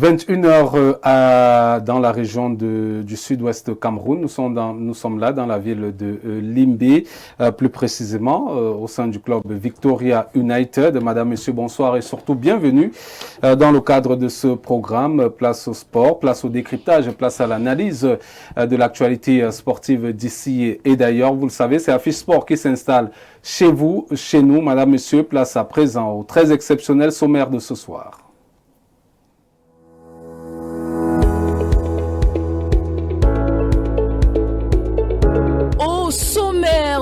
21 heures dans la région du sud-ouest Cameroun. Nous sommes là dans la ville de Limbe, plus précisément au sein du club Victoria United. Madame, Monsieur, bonsoir et surtout bienvenue dans le cadre de ce programme Place au sport, place au décryptage, place à l'analyse de l'actualité sportive d'ici et d'ailleurs. Vous le savez, c'est Affiche Sport qui s'installe chez vous, chez nous. Madame, Monsieur, place à présent au très exceptionnel sommaire de ce soir.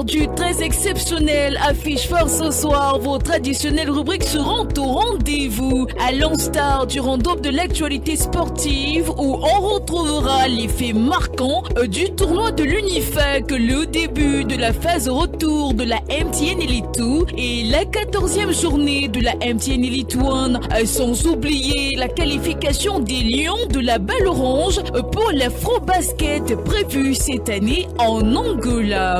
Du très exceptionnel Affiche Sport ce soir, vos traditionnelles rubriques seront au rendez-vous. À l'instar du round-up de l'actualité sportive où on retrouvera les faits marquants du tournoi de l'UNIFAC, le début de la phase retour de la MTN Elite 2 et la 14e journée de la MTN Elite 1, sans oublier la qualification des Lions de la Balle Orange pour l'Afro-Basket prévue cette année en Angola.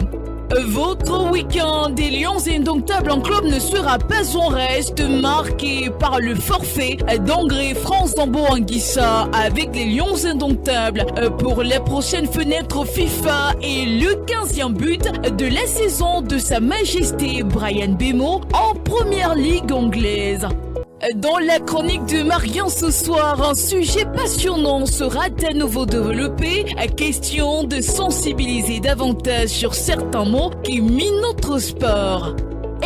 Votre week-end des Lions indomptables en club ne sera pas en reste, marqué par le forfait d'Angré France Zambo Anguissa avec les Lions indomptables pour la prochaine fenêtre FIFA et le 15e but de la saison de Sa Majesté Bryan Mbeumo en première ligue anglaise. Dans la chronique de Marion ce soir, un sujet passionnant sera à nouveau développé. Question de sensibiliser davantage sur certains mots qui minent notre sport.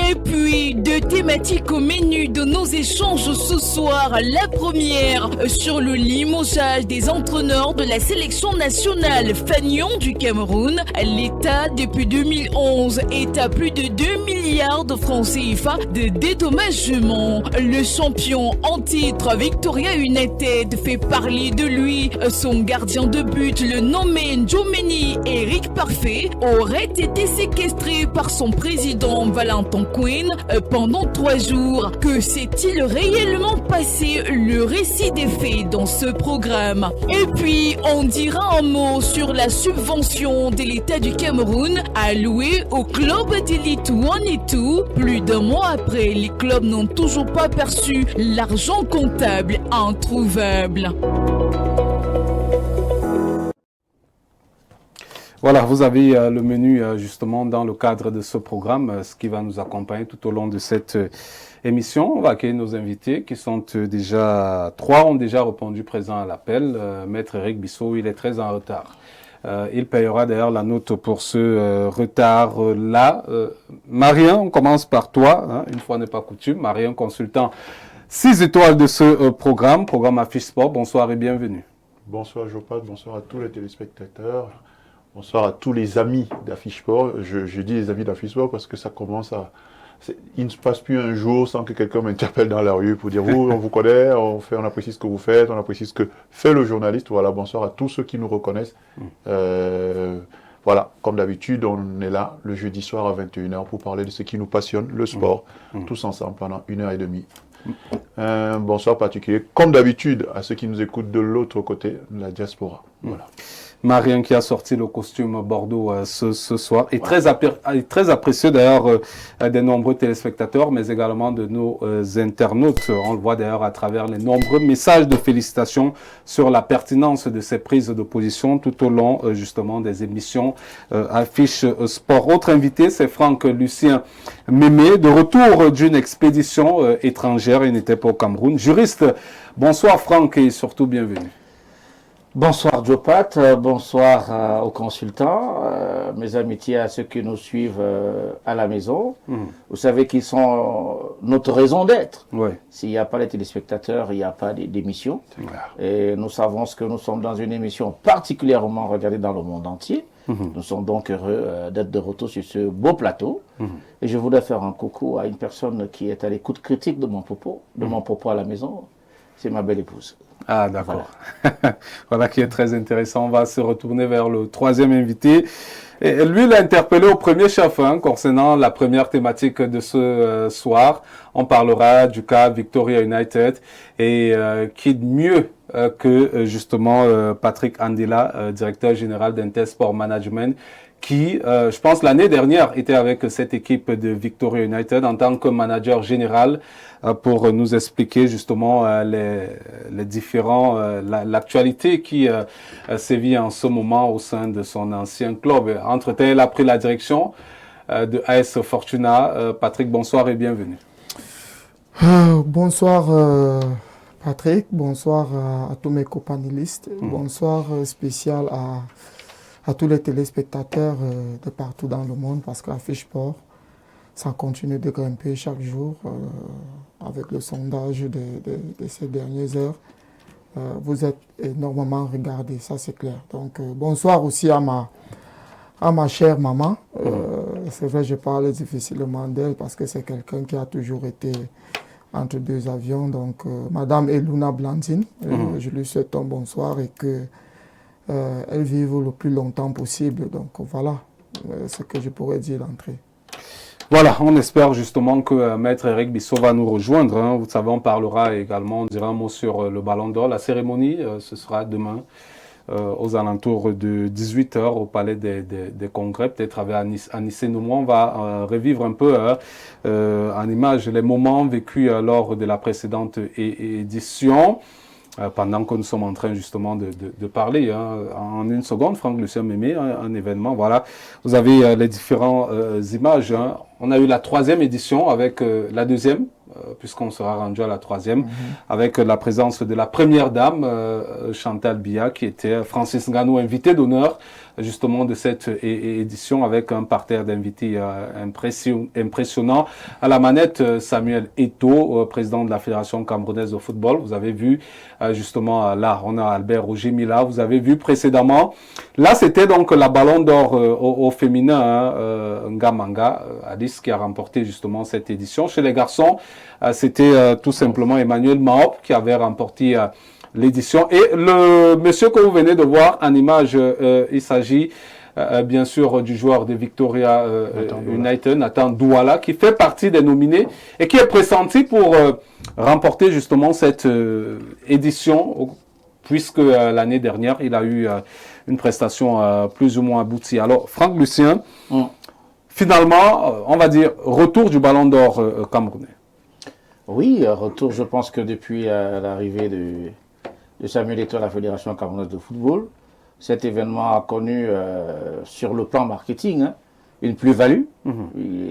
Et puis, deux thématiques au menu de nos échanges ce soir. La première, sur le limogeage des entraîneurs de la sélection nationale Fanion du Cameroun. L'État, depuis 2011, est à plus de 2 milliards de francs CFA de dédommagement. Le champion en titre Victoria United fait parler de lui. Son gardien de but, le nommé Njomeni Eric Parfait, aurait été séquestré par son président Valentin Quinn pendant 3 jours. Que s'est-il réellement passé? Le récit des faits dans ce programme. Et puis, on dira un mot sur la subvention de l'État du Cameroun allouée au club d'élite 1 et 2. Plus d'un mois après, les clubs n'ont toujours pas perçu l'argent comptable introuvable. Voilà, vous avez le menu justement dans le cadre de ce programme, ce qui va nous accompagner tout au long de cette émission. On va accueillir nos invités qui sont déjà, 3 ont déjà répondu présent à l'appel. Maître Eric Bissot, il est très en retard. Il payera d'ailleurs la note pour ce retard-là. Marien, on commence par toi, hein, une fois n'est pas coutume. Marien, consultant 6 étoiles de ce programme Affiche Sport. Bonsoir et bienvenue. Bonsoir Jopat, bonsoir à tous les téléspectateurs. Bonsoir à tous les amis d'Affiche Sport. Je dis les amis d'Affiche Sport parce que ça commence à... Il ne se passe plus un jour sans que quelqu'un m'interpelle dans la rue pour dire vous, on vous connaît, on apprécie ce que vous faites, on apprécie ce que fait le journaliste. Voilà, bonsoir à tous ceux qui nous reconnaissent. Voilà, comme d'habitude, on est là le jeudi soir à 21h pour parler de ce qui nous passionne, le sport, tous ensemble pendant 1h30. Bonsoir particulier, comme d'habitude, à ceux qui nous écoutent de l'autre côté, la diaspora. Voilà. Marien qui a sorti le costume Bordeaux ce soir et très apprécié d'ailleurs des nombreux téléspectateurs mais également de nos internautes. On le voit d'ailleurs à travers les nombreux messages de félicitations sur la pertinence de ces prises de position tout au long justement des émissions Affiche Sport. Autre invité, c'est Franck Lucien Mémé, de retour d'une expédition étrangère, il n'était pas au Cameroun. Juriste, bonsoir Franck et surtout bienvenue. Bonsoir Jopat, bonsoir aux consultants, mes amitiés à ceux qui nous suivent à la maison. Vous savez qu'ils sont notre raison d'être. Ouais. S'il n'y a pas les téléspectateurs, il n'y a pas d'émission. Et nous savons que nous sommes dans une émission particulièrement regardée dans le monde entier. Nous sommes donc heureux d'être de retour sur ce beau plateau. Et je voudrais faire un coucou à une personne qui est à l'écoute critique de mon propos, à la maison. C'est ma belle épouse. Ah, d'accord. Voilà. Voilà qui est très intéressant. On va se retourner vers le 3e invité. Et lui, il a interpellé au premier chef concernant la première thématique de ce soir. On parlera du cas Victoria United et qui de mieux que justement Patrick Andila, directeur général d'Intersport Management, qui, je pense, l'année dernière était avec cette équipe de Victoria United en tant que manager général pour nous expliquer justement les différents, l'actualité qui sévit en ce moment au sein de son ancien club. Entre-temps, il a pris la direction de AS Fortuna. Patrick, bonsoir et bienvenue. Bonsoir Patrick, bonsoir à tous mes copanélistes, bonsoir spécial à tous les téléspectateurs de partout dans le monde, parce qu'Affiche Sport, ça continue de grimper chaque jour avec le sondage de ces dernières heures. Vous êtes énormément regardés, ça c'est clair. Donc bonsoir aussi à ma chère maman. C'est vrai, je parle difficilement d'elle parce que c'est quelqu'un qui a toujours été entre deux avions. Donc Madame Eluna Blandine, je lui souhaite un bonsoir et que elle vive le plus longtemps possible. Donc voilà ce que je pourrais dire d'entrée. Voilà, on espère justement que Maître Eric Bissot va nous rejoindre. Hein. Vous savez, on parlera également, on dira un mot sur le Ballon d'Or. La cérémonie, ce sera demain aux alentours de 18h au Palais des Congrès, peut-être avec Anissé Noumou. On va revivre un peu en image les moments vécus lors de la précédente édition. Pendant que nous sommes en train justement de parler, hein, en une seconde, Franck Lucien Mémé, un événement, voilà, vous avez les différentes images. Hein. On a eu la 3e édition avec la 2e, puisqu'on sera rendu à la 3e, avec la présence de la première dame, Chantal Biya, qui était Francis Ngannou, invité d'honneur justement de cette édition, avec un parterre d'invités impressionnant. À la manette, Samuel Eto'o, président de la Fédération camerounaise de football. Vous avez vu justement là, on a Albert Roger Mila. Vous avez vu précédemment. Là, c'était donc la Ballon d'Or au féminin, hein, Ngamanga Alice, qui a remporté justement cette édition. Chez les garçons, c'était tout simplement Emmanuel Maop qui avait remporté l'édition. Et le monsieur que vous venez de voir en image, il s'agit bien sûr du joueur de Victoria United, Nathan Douala, qui fait partie des nominés et qui est pressenti pour remporter justement cette édition, puisque l'année dernière, il a eu une prestation plus ou moins aboutie. Alors, Franck Lucien, finalement, on va dire, retour du Ballon d'Or camerounais. Oui, retour, je pense que depuis l'arrivée de Samuel Eto'o à la Fédération camerounaise de football, cet événement a connu, sur le plan marketing, hein, une plus-value.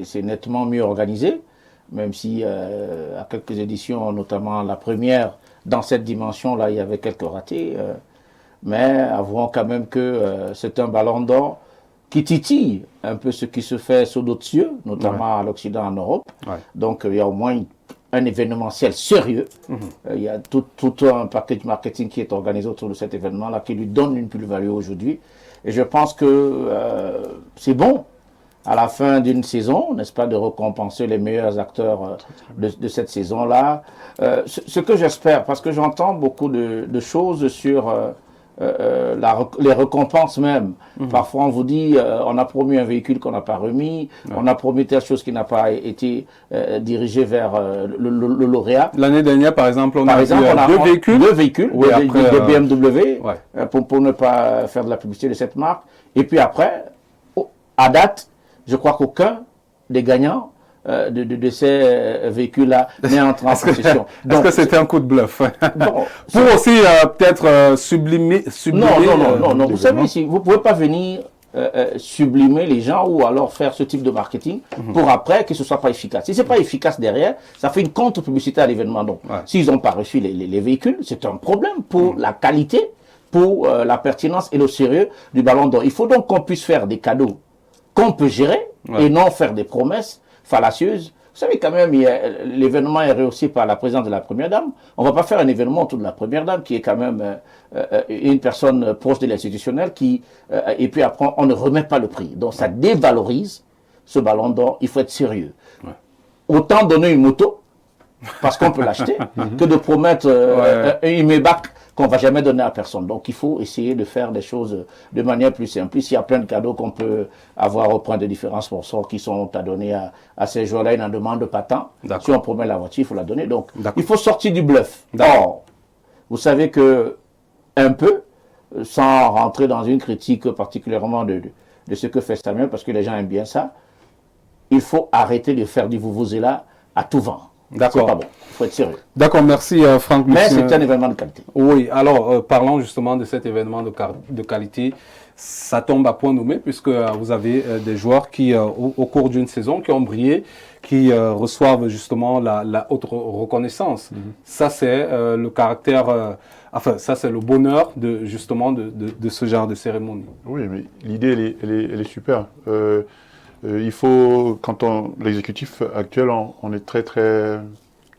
C'est nettement mieux organisé, même si à quelques éditions, notamment la première, dans cette dimension-là, il y avait quelques ratés. Mais avouons quand même que c'est un Ballon d'Or qui titille un peu ce qui se fait sous d'autres cieux, notamment à l'Occident, en Europe. Donc il y a au moins un événementiel sérieux. Il y a tout un package marketing qui est organisé autour de cet événement-là, qui lui donne une plus-value aujourd'hui. Et je pense que c'est bon, à la fin d'une saison, n'est-ce pas, de récompenser les meilleurs acteurs de cette saison-là. Ce que j'espère, parce que j'entends beaucoup de choses sur les récompenses même. Parfois on vous dit on a promis un véhicule qu'on n'a pas remis, on a promis telle chose qui n'a pas été dirigée vers le lauréat. L'année dernière par exemple on a deux véhicules, oui, des BMW, pour ne pas faire de la publicité de cette marque. Et puis après, à date, je crois qu'aucun des gagnants de ces véhicules-là n'est entré en possession. Est-ce que c'était un coup de bluff? Pour aussi peut-être sublimer. Non. Vous savez, vous ne pouvez pas venir sublimer les gens ou alors faire ce type de marketing pour après que ce ne soit pas efficace. Si ce n'est pas efficace derrière, ça fait une contre-publicité à l'événement. Donc, s'ils n'ont pas reçu les véhicules, c'est un problème pour la qualité, pour la pertinence et le sérieux du Ballon d'Or. Il faut donc qu'on puisse faire des cadeaux qu'on peut gérer et non faire des promesses fallacieuses. Vous savez quand même, l'événement est rehaussé par la présence de la Première Dame. On ne va pas faire un événement autour de la Première Dame, qui est quand même une personne proche de l'institutionnel, et puis après, on ne remet pas le prix. Donc ça dévalorise ce Ballon d'Or. Il faut être sérieux. Autant donner une moto, parce qu'on peut l'acheter, que de promettre une Maybach qu'on ne va jamais donner à personne. Donc il faut essayer de faire des choses de manière plus simple. Il y a plein de cadeaux qu'on peut avoir au point de différence pour ça, qui sont à donner à ces joueurs-là. Ils n'en demandent pas tant. Si on promet la voiture, il faut la donner. Donc il faut sortir du bluff. Or, vous savez que, un peu, sans rentrer dans une critique particulièrement de ce que fait Samuel, parce que les gens aiment bien ça. Il faut arrêter de faire du vuvuzela à tout vent. D'accord. C'est pas bon, il faut être sérieux. D'accord, merci Franck. Mais c'est un événement de qualité. Oui, alors parlons justement de cet événement de qualité. Ça tombe à point nommé puisque vous avez des joueurs qui, au cours d'une saison, qui ont brillé, qui reçoivent justement la haute reconnaissance. Ça, c'est le caractère, enfin, ça, c'est le bonheur de ce genre de cérémonie. Oui, mais l'idée, elle est super. Il faut, l'exécutif actuel, on est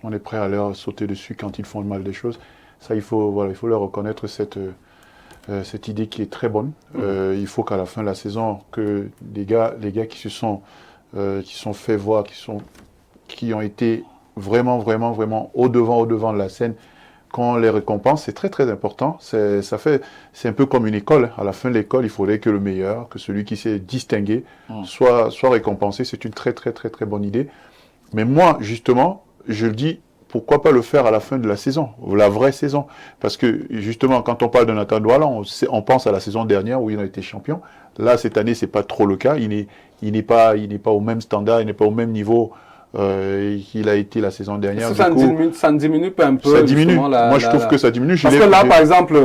on est prêt à leur sauter dessus quand ils font le mal des choses. Ça, il faut leur reconnaître cette idée qui est très bonne. Il faut qu'à la fin de la saison, que les gars qui sont fait voir, qui ont été vraiment au devant de la scène, qu'on les récompense, c'est très très important. C'est un peu comme une école. À la fin de l'école, il faudrait que le meilleur, que celui qui s'est distingué, soit récompensé. C'est une très bonne idée. Mais moi, justement, je le dis, pourquoi pas le faire à la fin de la saison, la vraie saison. Parce que, justement, quand on parle de Nathan Douala, on pense à la saison dernière où il a été champion. Là, cette année, c'est pas trop le cas. Il n'est pas au même standard, il n'est pas au même niveau qu'il a été la saison dernière. Ça diminue un peu. Ça diminue. Moi, je trouve que ça diminue. Parce que là, par exemple,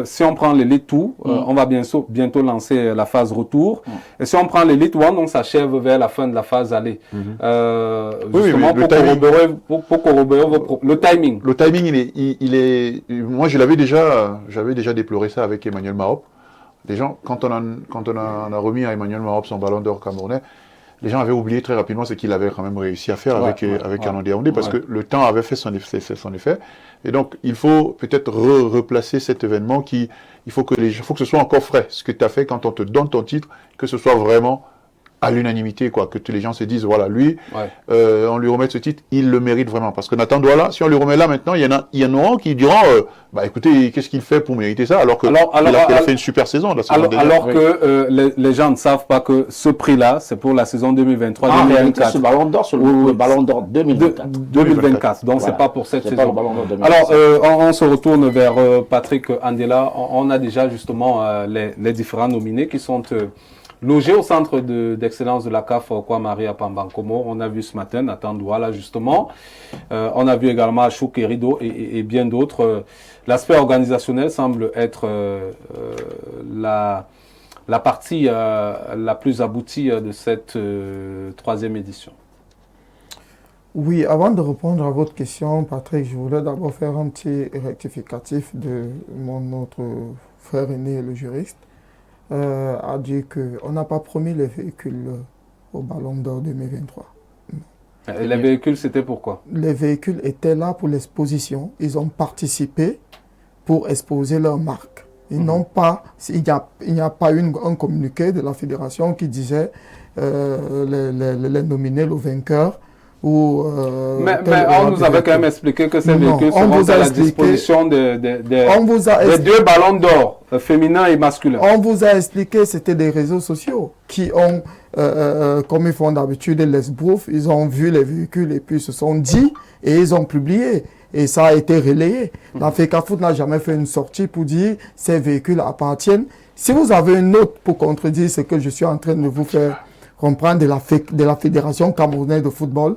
si on prend l'Elite 2, on va bientôt lancer la phase retour. Et si on prend l'Elite 1, on s'achève vers la fin de la phase aller. Justement, pour corroborer le timing. Le timing, il est. Moi, j'avais déjà déploré ça avec Emmanuel Mahop. Les gens, quand on a remis à Emmanuel Mahop son ballon d'or camerounais, les gens avaient oublié très rapidement ce qu'il avait quand même réussi à faire avec Yaoundé Yaoundé, parce que le temps avait fait son effet. Et donc, il faut peut-être replacer cet événement il faut que ce soit encore frais. Ce que tu as fait quand on te donne ton titre, que ce soit vraiment à l'unanimité, quoi, que les gens se disent, voilà, lui, on lui remet ce titre, il le mérite vraiment. Parce que Nathan Douala, si on lui remet là maintenant, il y en aura qui diront, écoutez, qu'est-ce qu'il fait pour mériter ça, alors qu'il a fait une super saison. Alors que les gens ne savent pas que ce prix-là, c'est pour la saison 2023-2024. Ce ballon d'or, le ballon d'or 2024. Donc, c'est pas pour cette saison. Pas le ballon d'or 2024. Alors, on se retourne vers Patrick Andela. On a déjà justement les différents nominés qui sont logé au centre d'excellence de la CAF Kwamari à Pambankomo. On a vu ce matin Nathan Douala justement. On a vu également Achouk Erido et bien d'autres. L'aspect organisationnel semble être la partie la plus aboutie de cette troisième édition. Oui, avant de répondre à votre question, Patrick, je voulais d'abord faire un petit rectificatif de notre frère aîné, le juriste. A dit qu'on n'a pas promis les véhicules au Ballon d'Or 2023. Et les véhicules, c'était pourquoi? Les véhicules étaient là pour l'exposition. Ils ont participé pour exposer leur marque. Ils n'ont pas, il n'y a pas un communiqué de la fédération qui disait les nominer le vainqueur. Mais on nous avait quand même expliqué que ces véhicules seront à la disposition des deux ballons d'or, féminins et masculins. On vous a expliqué que c'était des réseaux sociaux qui ont, comme ils font d'habitude, l'esbrouf, ils ont vu les véhicules et puis se sont dit et ils ont publié. Et ça a été relayé. La FECAFOOT n'a jamais fait une sortie pour dire ces véhicules appartiennent. Si vous avez une note pour contredire ce que je suis en train de vous faire comprendre de la Fédération camerounaise de football.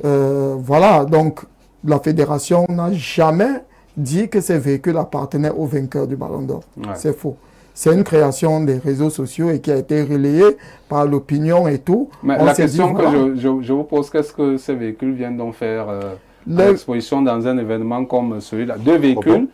Voilà, donc la Fédération n'a jamais dit que ces véhicules appartenaient au vainqueur du Ballon d'Or. C'est faux. C'est une création des réseaux sociaux et qui a été relayée par l'opinion et tout. Mais la question que je vous pose, qu'est-ce que ces véhicules viennent donc faire à l'exposition dans un événement comme celui-là? Deux véhicules.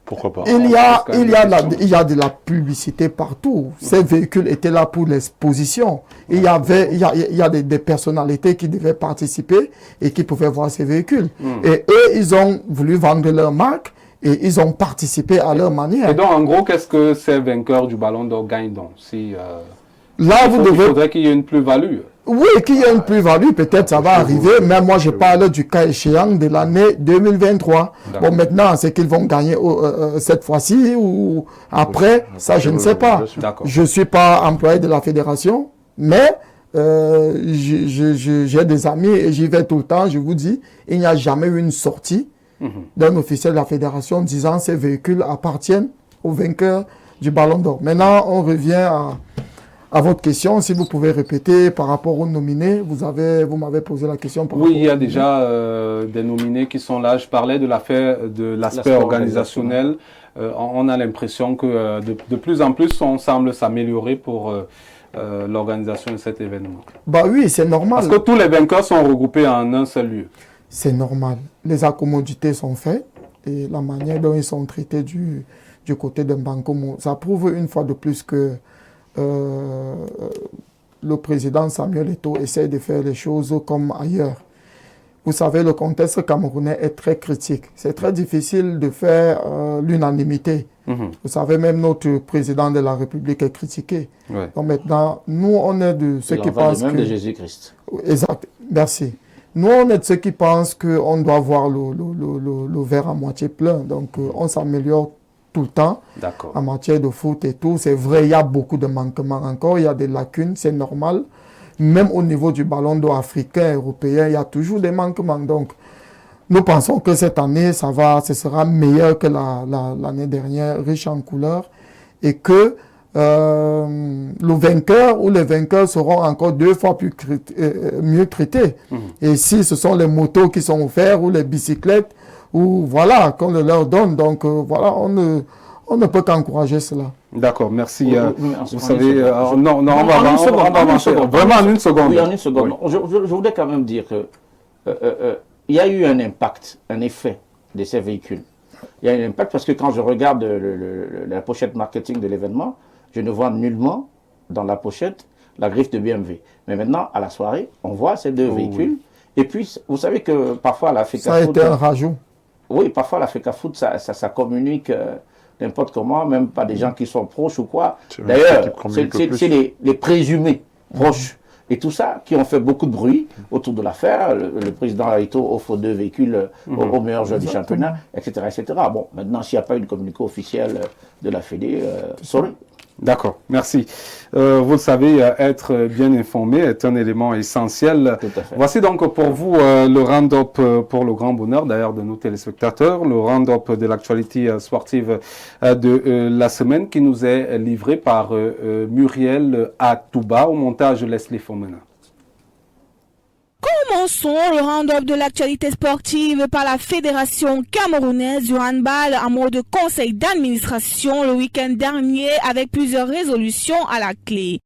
Pourquoi pas? Il y a de la publicité partout. Ces véhicules étaient là pour l'exposition. Il y a des personnalités qui devaient participer et qui pouvaient voir ces véhicules. Et eux, ils ont voulu vendre leur marque et ils ont participé à leur manière. Et donc, en gros, qu'est-ce que ces vainqueurs du Ballon d'Or gagnent donc? Là, il faudrait qu'il y ait une plus-value. Oui, qu'il y ait une plus-value, peut-être ça va arriver, mais moi je parle du cas échéant de l'année 2023. Bon, maintenant, c'est qu'ils vont gagner cette fois-ci ou après, ça je ne sais pas. Je ne suis pas employé de la fédération, mais j'ai des amis et j'y vais tout le temps, je vous dis, il n'y a jamais eu une sortie d'un officiel de la fédération disant que ces véhicules appartiennent aux vainqueurs du Ballon d'Or. Maintenant, on revient à votre question, si vous pouvez répéter par rapport aux nominés, vous m'avez posé la question. Oui, il y a déjà des nominés qui sont là. Je parlais de l'aspect organisationnel. On a l'impression que de plus en plus, on semble s'améliorer pour l'organisation de cet événement. Bah oui, c'est normal. Parce que tous les vainqueurs sont regroupés en un seul lieu. C'est normal. Les accommodités sont faites et la manière dont ils sont traités du côté de Mbankomo, ça prouve une fois de plus que le président Samuel Eto'o essaie de faire les choses comme ailleurs. Vous savez, le contexte camerounais est très critique. C'est très difficile de faire l'unanimité. Vous savez, même notre président de la République est critiqué. Ouais. Donc maintenant, nous, on est de ceux qui pensent même que... de Jésus-Christ. Exact, merci. Nous, on est de ceux qui pensent qu'on doit voir le verre à moitié plein. Donc, on s'améliore tout le temps en matière de foot et tout. C'est vrai, il y a beaucoup de manquements encore, il y a des lacunes, c'est normal. Même au niveau du ballon d'eau africain, européen, il y a toujours des manquements. Donc, nous pensons que cette année, ce sera meilleur que l'année dernière, riche en couleurs, et que le vainqueur ou les vainqueurs seront encore 2 fois mieux traités. Et si ce sont les motos qui sont offerts ou les bicyclettes, ou voilà, qu'on le leur donne. Donc voilà, on ne peut qu'encourager cela. D'accord, merci. Vous savez, on va avancer. Vraiment en une seconde. Oui, en une seconde. Oui. Je voudrais quand même dire que il y a eu un impact, un effet de ces véhicules. Il y a un impact parce que quand je regarde la pochette marketing de l'événement, je ne vois nullement dans la pochette la griffe de BMW. Mais maintenant, à la soirée, on voit ces 2 véhicules. Oui. Et puis, vous savez que parfois la FECAFOOT... Ça a été un rajout. Oui, parfois la FECAFOOT, ça communique n'importe comment, même pas des gens qui sont proches ou quoi. D'ailleurs, c'est les présumés proches. Et tout ça, qui ont fait beaucoup de bruit autour de l'affaire. Le président Eto'o offre 2 véhicules aux meilleurs joueurs du championnat, etc., etc. Bon, maintenant, s'il n'y a pas une communiqué officielle de la Fédé, sorry. D'accord, merci. Vous le savez, être bien informé est un élément essentiel. Tout à fait. Voici donc pour vous le round-up pour le grand bonheur d'ailleurs de nos téléspectateurs, le round-up de l'actualité sportive de la semaine qui nous est livré par Muriel Atouba. Au montage, Leslie Fomena. Commençons le round-up de l'actualité sportive par la Fédération camerounaise du handball en mode conseil d'administration le week-end dernier avec plusieurs résolutions à la clé.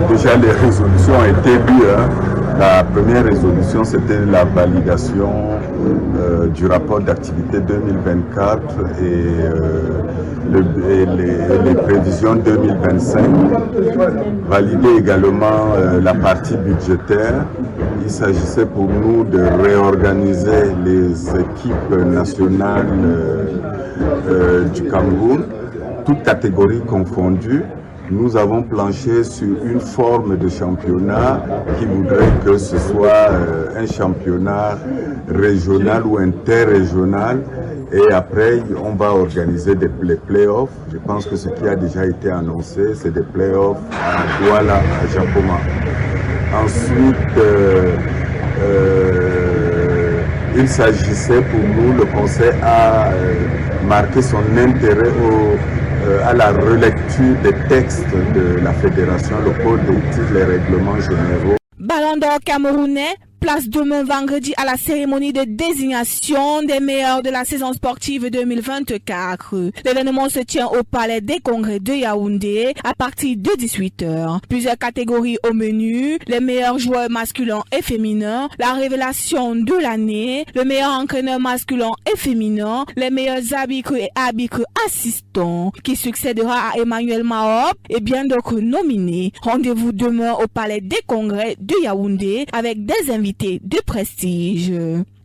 Déjà, les résolutions ont été lues. La première résolution, c'était la validation du rapport d'activité 2024 et les prévisions 2025. Valider également la partie budgétaire. Il s'agissait pour nous de réorganiser les équipes nationales du Cameroun, toutes catégories confondues. Nous avons planché sur une forme de championnat qui voudrait que ce soit un championnat régional ou interrégional. Et après, on va organiser les play-offs. Je pense que ce qui a déjà été annoncé, c'est des play-offs à Douala, à Japoma. Ensuite, il s'agissait pour nous, le Conseil a marqué son intérêt à la relecture des textes de la Fédération, le code d'éthique, les règlements généraux. Ballon d'or camerounais, place demain vendredi à la cérémonie de désignation des meilleurs de la saison sportive 2024. L'événement se tient au Palais des Congrès de Yaoundé à partir de 18h. Plusieurs catégories au menu, les meilleurs joueurs masculins et féminins, la révélation de l'année, le meilleur entraîneur masculin et féminin, les meilleurs arbitres et arbitres assistants qui succédera à Emmanuel Mahop et bien d'autres nominés. Rendez-vous demain au Palais des Congrès de Yaoundé avec des invités de prestige.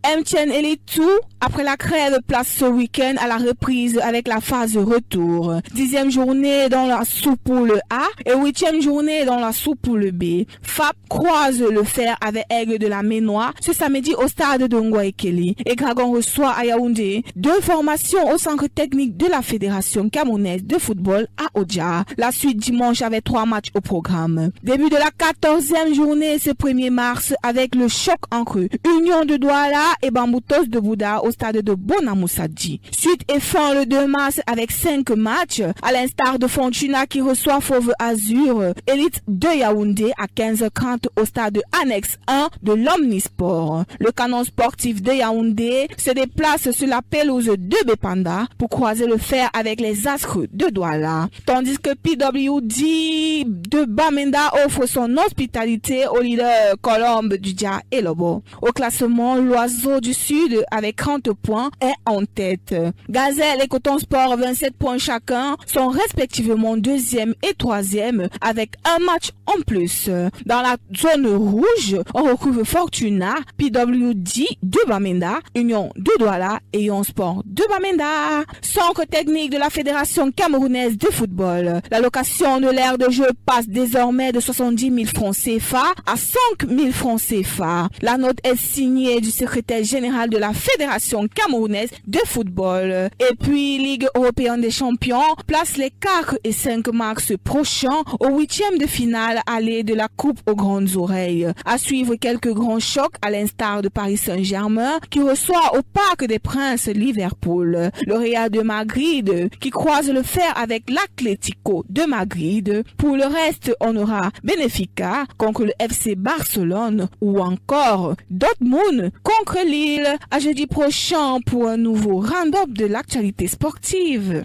Mtn Elitou, après la crève, place ce week-end à la reprise avec la phase retour. 10e journée dans la sous-poule A et 8e journée dans la sous-poule B. FAP croise le fer avec Aigle de la Ménois ce samedi au stade de Ngouaïkeli. Et Dragon reçoit à Yaoundé 2 formations au centre technique de la Fédération camerounaise de football à Odja. La suite dimanche avec 3 matchs au programme. Début de la 14e journée ce 1er mars avec le choc en creux. Union de Douala et Bamboutos de Bouddha au stade de Bonamoussadi. Suite et fin le 2 mars avec 5 matchs, à l'instar de Fortuna qui reçoit Fauve Azur, Élite de Yaoundé à 15h30 au stade annexe 1 de l'Omnisport. Le canon sportif de Yaoundé se déplace sur la pelouse de Bepanda pour croiser le fer avec les Astres de Douala. Tandis que PWD de Bamenda offre son hospitalité au leader Colombe du Dia et Lobo. Au classement, l'Oiseau du Sud avec 30 points est en tête. Gazelle et Coton Sport 27 points chacun sont respectivement 2e et 3e avec un match en plus. Dans la zone rouge, on retrouve Fortuna, PWD de Bamenda, Union de Douala et Yon Sport de Bamenda. Centre technique de la Fédération camerounaise de football. La location de l'aire de jeu passe désormais de 70 000 francs CFA à 5 000 francs CFA. La note est signée du secrétaire général de la Fédération camerounaise de football. Et puis, Ligue européenne des champions place les 4 et 5 mars prochains au 8e de finale aller de la Coupe aux grandes oreilles. À suivre quelques grands chocs à l'instar de Paris Saint-Germain qui reçoit au Parc des Princes Liverpool. Le Real de Madrid qui croise le fer avec l'Atlético de Madrid. Pour le reste, on aura Benfica contre le FC Barcelone ou encore Dortmund contre Lille. À jeudi prochain pour un nouveau round-up de l'actualité sportive.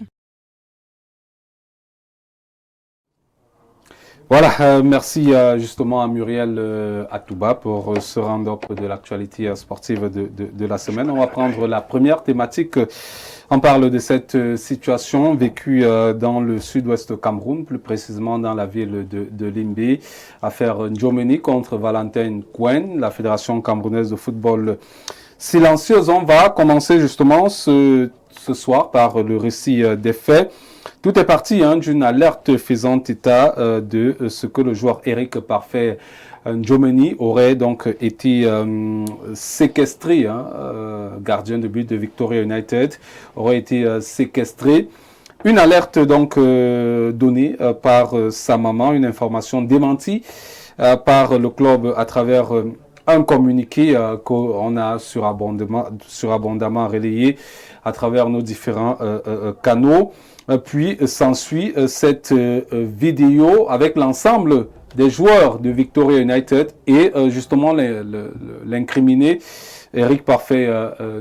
Voilà, merci justement à Muriel Atouba pour ce round-up de l'actualité sportive de la semaine. On va prendre la première thématique. On parle de cette situation vécue dans le sud-ouest Cameroun, plus précisément dans la ville de Limbe. Affaire Ndjomeni contre Valentin Gwen, la Fédération camerounaise de football silencieuse. On va commencer justement ce soir par le récit des faits. Tout est parti d'une alerte faisant état de ce que le joueur Eric Parfait Ndjomeni aurait donc été séquestré, gardien de but de Victoria United, aurait été séquestré. Une alerte donc donnée par sa maman, une information démentie par le club à travers un communiqué qu'on a surabondamment relayé à travers nos différents canaux. Puis s'ensuit cette vidéo avec l'ensemble des joueurs de Victoria United et justement l'incriminé Eric Parfait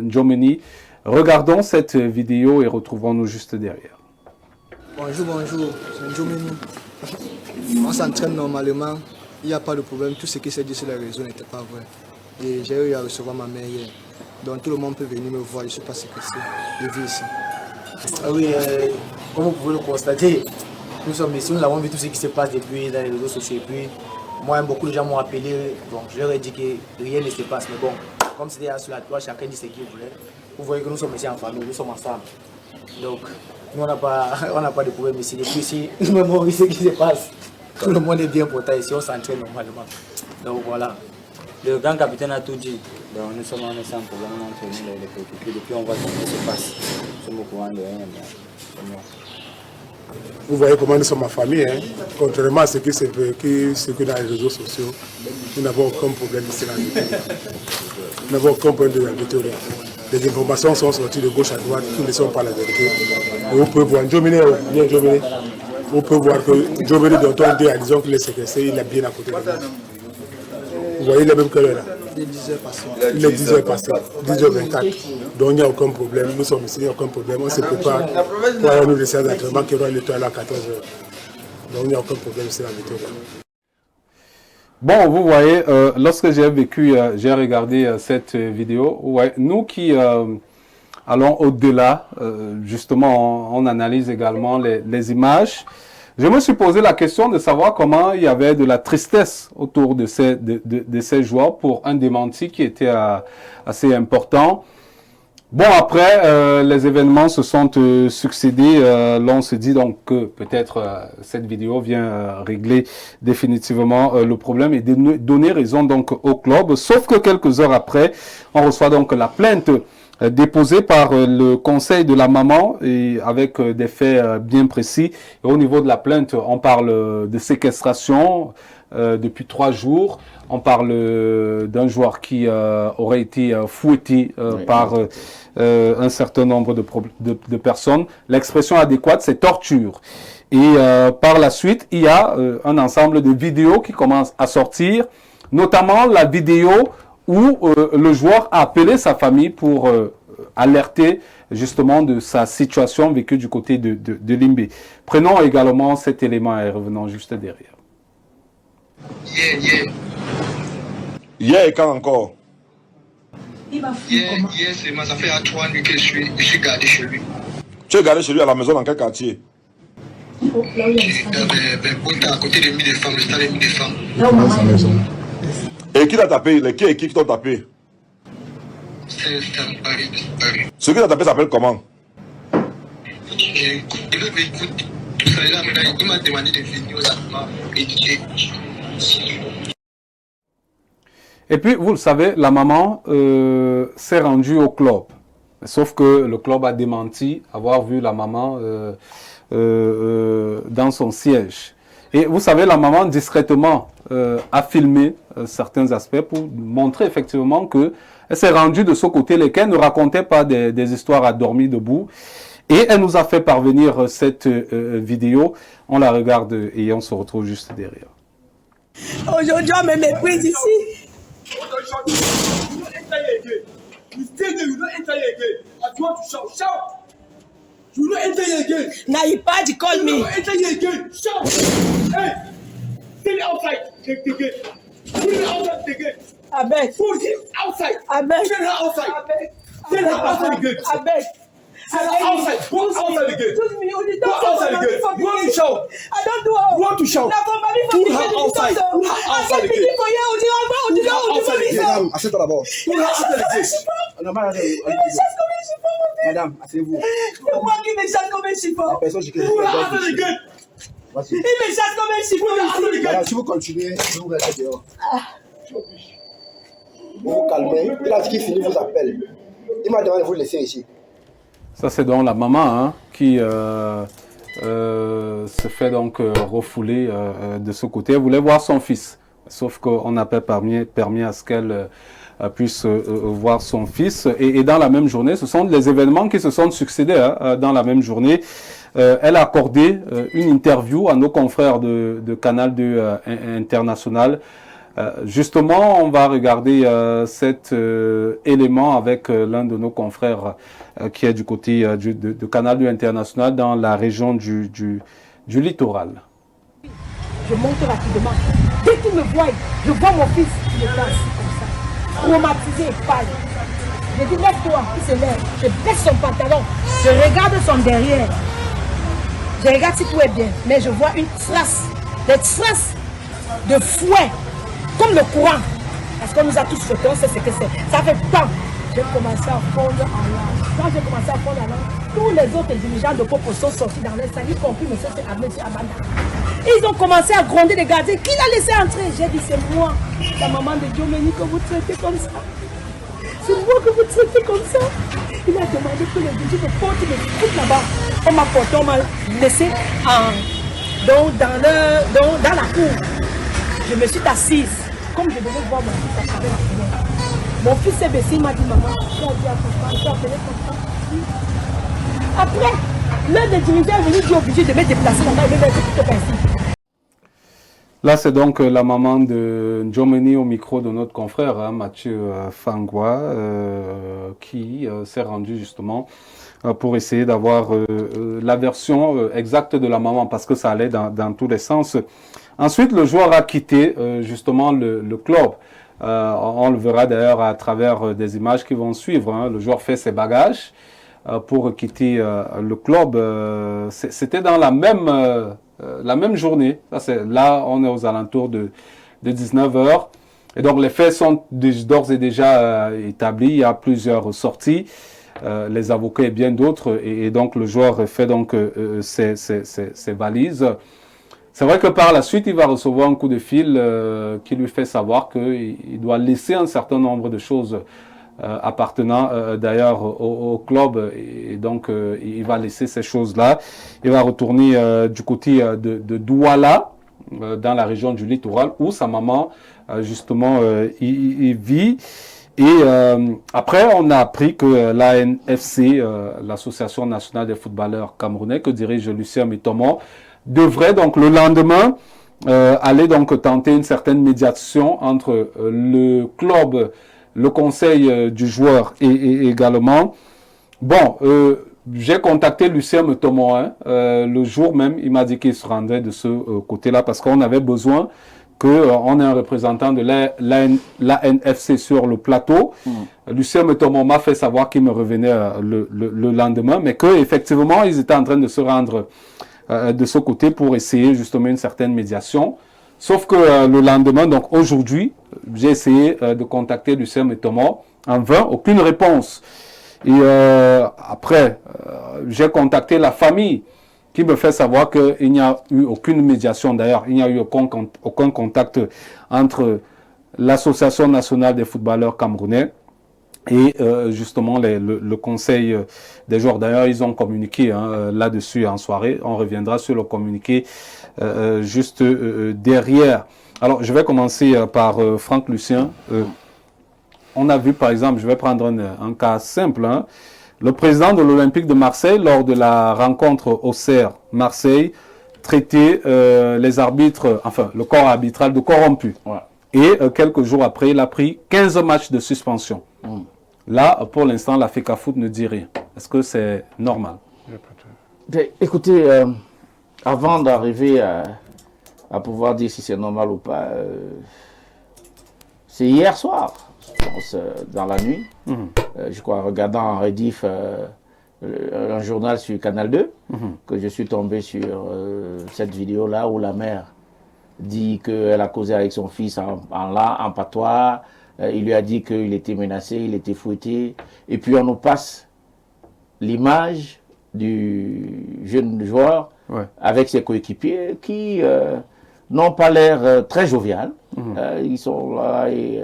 Ndjomeni. Regardons cette vidéo et retrouvons-nous juste derrière. Bonjour, c'est Ndjomeni. On s'entraîne normalement, il n'y a pas de problème. Tout ce qui s'est dit sur les réseaux n'était pas vrai. Et j'ai eu à recevoir ma mère hier. Donc tout le monde peut venir me voir, je ne suis pas séquestré. Je vis ici. Ah oui, comme vous pouvez le constater, nous sommes ici, nous avons vu tout ce qui se passe depuis dans les réseaux sociaux. Et puis, moi, beaucoup de gens m'ont appelé, donc je leur ai dit que rien ne se passe. Mais bon, comme c'était sur la toile, chacun dit ce qu'il voulait. Vous voyez que nous sommes ici en famille, nous sommes ensemble. Donc, nous, on n'a pas de problème ici. Et puis ici, nous avons ce qui se passe. Tout le monde est bien portant ici, on s'entraîne normalement. Donc voilà. Le grand capitaine a tout dit. Donc nous sommes sans problème entre nous les préoccupés. Depuis on voit ce qui se passe. Nous sommes au courant de rien. Vous voyez comment nous sommes en famille. Contrairement à ce qui circule dans les réseaux sociaux, nous n'avons aucun problème ici dans la Victoria. Nous n'avons aucun problème de la Victoria. Les informations sont sorties de gauche à droite, qui ne sont pas la vérité. Et vous pouvez voir Ndjomeni, vous pouvez voir que Ndjomeni dont on dit à disons qu'il est séquestré, il est bien à côté de nous. Vous voyez les mêmes que là. Il est 10h passé. Il est 10h passé, 10h24. Donc il n'y a aucun problème. Nous sommes ici, il n'y a aucun problème. On se prépare pour aller nous laisser à l'entraînement qui aura le temps à 14h. Donc il n'y a aucun problème ici à la Victoria. Bon, vous voyez, lorsque j'ai regardé cette vidéo, ouais, nous qui allons au-delà, justement, on analyse également les images. Je me suis posé la question de savoir comment il y avait de la tristesse autour de ces joueurs pour un démenti qui était assez important. Bon, après, les événements se sont succédés. L'on se dit donc que peut-être cette vidéo vient régler définitivement le problème et donner raison donc au club. Sauf que quelques heures après, on reçoit donc la plainte déposée par le conseil de la maman et avec des faits bien précis. Et au niveau de la plainte, on parle de séquestration depuis 3 jours. On parle d'un joueur qui aurait été fouetté par un certain nombre de personnes. L'expression adéquate, c'est torture. Et par la suite, il y a un ensemble de vidéos qui commencent à sortir, notamment la vidéo où le joueur a appelé sa famille pour alerter justement de sa situation vécue du côté de Limbé. Prenons également cet élément et revenons juste derrière. Hier et quand encore? Hier, c'est ça fait à 3 nuits que je suis gardé chez lui. Tu es gardé chez lui à la maison dans quel quartier? À côté de Mille des Femmes, le stade de Mille des Femmes. Et qui t'a tapé? Les qui t'ont tapé? C'est Paris. Ce qui t'a tapé s'appelle comment? Écoute, tout ça là, il m'a demandé de venir aux éditer. Et puis, vous le savez, la maman s'est rendue au club. Sauf que le club a démenti avoir vu la maman dans son siège. Et vous savez, la maman discrètement a filmé certains aspects pour montrer effectivement qu'elle s'est rendue de ce côté, lesquels ne racontait pas des histoires à dormir debout. Et elle nous a fait parvenir cette vidéo. On la regarde et on se retrouve juste derrière. Aujourd'hui, on me méprise ici. Naipad, call me. I beg. Put him outside. I beg. Send her outside. I beg. Send her outside the gate. I beg. Send her outside. Go outside the gate. Go outside the gate. You want to shout? I don't do all. You want to shout? Put her outside. Put her outside the gate. Put her outside the gate. Assieds-toi d'abord. Put her outside the gate. Madame, asseyez-vous. C'est moi qui me chasse comme un chiffon. La personne qui Put her outside the gate. Il me chasse comme un chiffon. Madame, si vous continuez, je vous restez dehors. Vous vous calmez. Il a dit qu'il finit vos appels. Il m'a demandé de vous laisser ici. Ça, c'est donc la maman qui se fait donc refouler de ce côté. Elle voulait voir son fils. Sauf qu'on n'a pas permis à ce qu'elle puisse voir son fils. Et dans la même journée, ce sont des événements qui se sont succédés dans la même journée. Elle a accordé une interview à nos confrères de Canal 2 International. Justement, on va regarder cet élément avec l'un de nos confrères qui est du côté de Canal 2 International dans la région du littoral. Je monte rapidement. Dès qu'il me voit, je vois mon fils qui est assis comme ça, traumatisé et pâle. Je dis, lève-toi, il se lève. Je baisse son pantalon, je regarde son derrière. Je regarde si tout est bien, mais je vois une trace, des traces de fouet, comme le courant. Parce qu'on nous a tous choqués, on sait ce que c'est. Ça fait temps. J'ai commencé à fondre en larmes. Quand j'ai commencé à fondre en larmes, tous les autres dirigeants de Popo sont sortis dans les salles, y compris M. Abanda. Ils ont commencé à gronder les gardiens. Qui l'a laissé entrer? J'ai dit, c'est moi, la maman de Diomeni, que vous traitez comme ça. C'est moi que vous traitez comme ça. Il a demandé que les dirigeants de porte me foutent là-bas. On m'a porté, on m'a laissé dans la cour. Je me suis assise. Comme je devais voir mon fils à travers la fenêtre. Mon fils s'est baissé, il m'a dit, maman, tu as dit à papa, tu as appelé papa. Après, l'un des dirigeants est venu dire obligé de me déplacer là-bas et de mettre tout au principe. Là, c'est donc la maman de Diomeni au micro de notre confrère, Mathieu Fangwa, qui s'est rendu justement pour essayer d'avoir la version exacte de la maman, parce que ça allait dans tous les sens. Ensuite, le joueur a quitté justement le club. On le verra d'ailleurs à travers des images qui vont suivre. Le joueur fait ses bagages pour quitter le club. C'était dans la même journée. Là, on est aux alentours de 19h. Et donc, les faits sont d'ores et déjà établis. Il y a plusieurs sorties, les avocats et bien d'autres. Et donc, le joueur fait donc ses valises. C'est vrai que par la suite, il va recevoir un coup de fil qui lui fait savoir qu'il doit laisser un certain nombre de choses appartenant d'ailleurs au club. Et donc, il va laisser ces choses-là. Il va retourner du côté de Douala. dans la région du littoral où sa maman, justement, y vit. Et après, on a appris que l'ANFC, l'Association nationale des footballeurs camerounais, que dirige Lucien Mitomo, devrait donc le lendemain aller donc tenter une certaine médiation entre le club, le conseil du joueur et également. Bon, j'ai contacté Lucien Mitomo le jour même, il m'a dit qu'il se rendrait de ce côté-là parce qu'on avait besoin qu'on ait un représentant de l'ANFC sur le plateau. Lucien Mitomo m'a fait savoir qu'il me revenait le lendemain, mais qu'effectivement, ils étaient en train de se rendre de ce côté pour essayer justement une certaine médiation. Sauf que le lendemain, donc aujourd'hui, j'ai essayé de contacter Lucien Mitomo. En vain, aucune réponse. Et après, j'ai contacté la famille qui me fait savoir qu'il n'y a eu aucune médiation. D'ailleurs, il n'y a eu aucun contact entre l'Association nationale des footballeurs camerounais et justement le conseil des joueurs. D'ailleurs, ils ont communiqué là-dessus en soirée. On reviendra sur le communiqué juste derrière. Alors, je vais commencer par Franck Lucien. On a vu, par exemple, je vais prendre un cas simple, le président de l'Olympique de Marseille, lors de la rencontre au CER Marseille, traitait les arbitres, enfin, le corps arbitral de corrompu. Ouais. Et quelques jours après, il a pris 15 matchs de suspension. Là, pour l'instant, la FECAFOOT ne dit rien. Est-ce que c'est normal? Écoutez, avant d'arriver à pouvoir dire si c'est normal ou pas, c'est hier soir. Dans la nuit, je crois, regardant en rediff un journal sur Canal 2, que je suis tombé sur cette vidéo-là où la mère dit qu'elle a causé avec son fils en patois, il lui a dit qu'il était menacé, il était fouetté, et puis on nous passe l'image du jeune joueur avec ses coéquipiers qui n'ont pas l'air très jovial, ils sont là et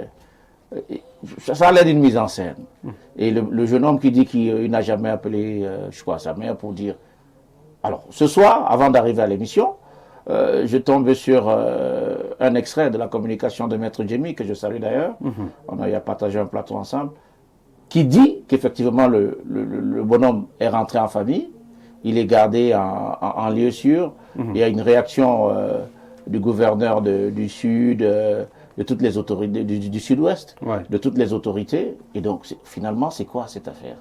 ça a l'air d'une mise en scène. Et le jeune homme qui dit qu'il n'a jamais appelé, je crois, sa mère pour dire... Alors, ce soir, avant d'arriver à l'émission, je tombe sur un extrait de la communication de Maître Djemi, que je salue d'ailleurs. On a partagé un plateau ensemble, qui dit qu'effectivement, le bonhomme est rentré en famille, il est gardé en lieu sûr. Il y a une réaction du gouverneur du Sud... de toutes les autorités du Sud-Ouest, de toutes les autorités. Et donc, finalement, c'est quoi cette affaire?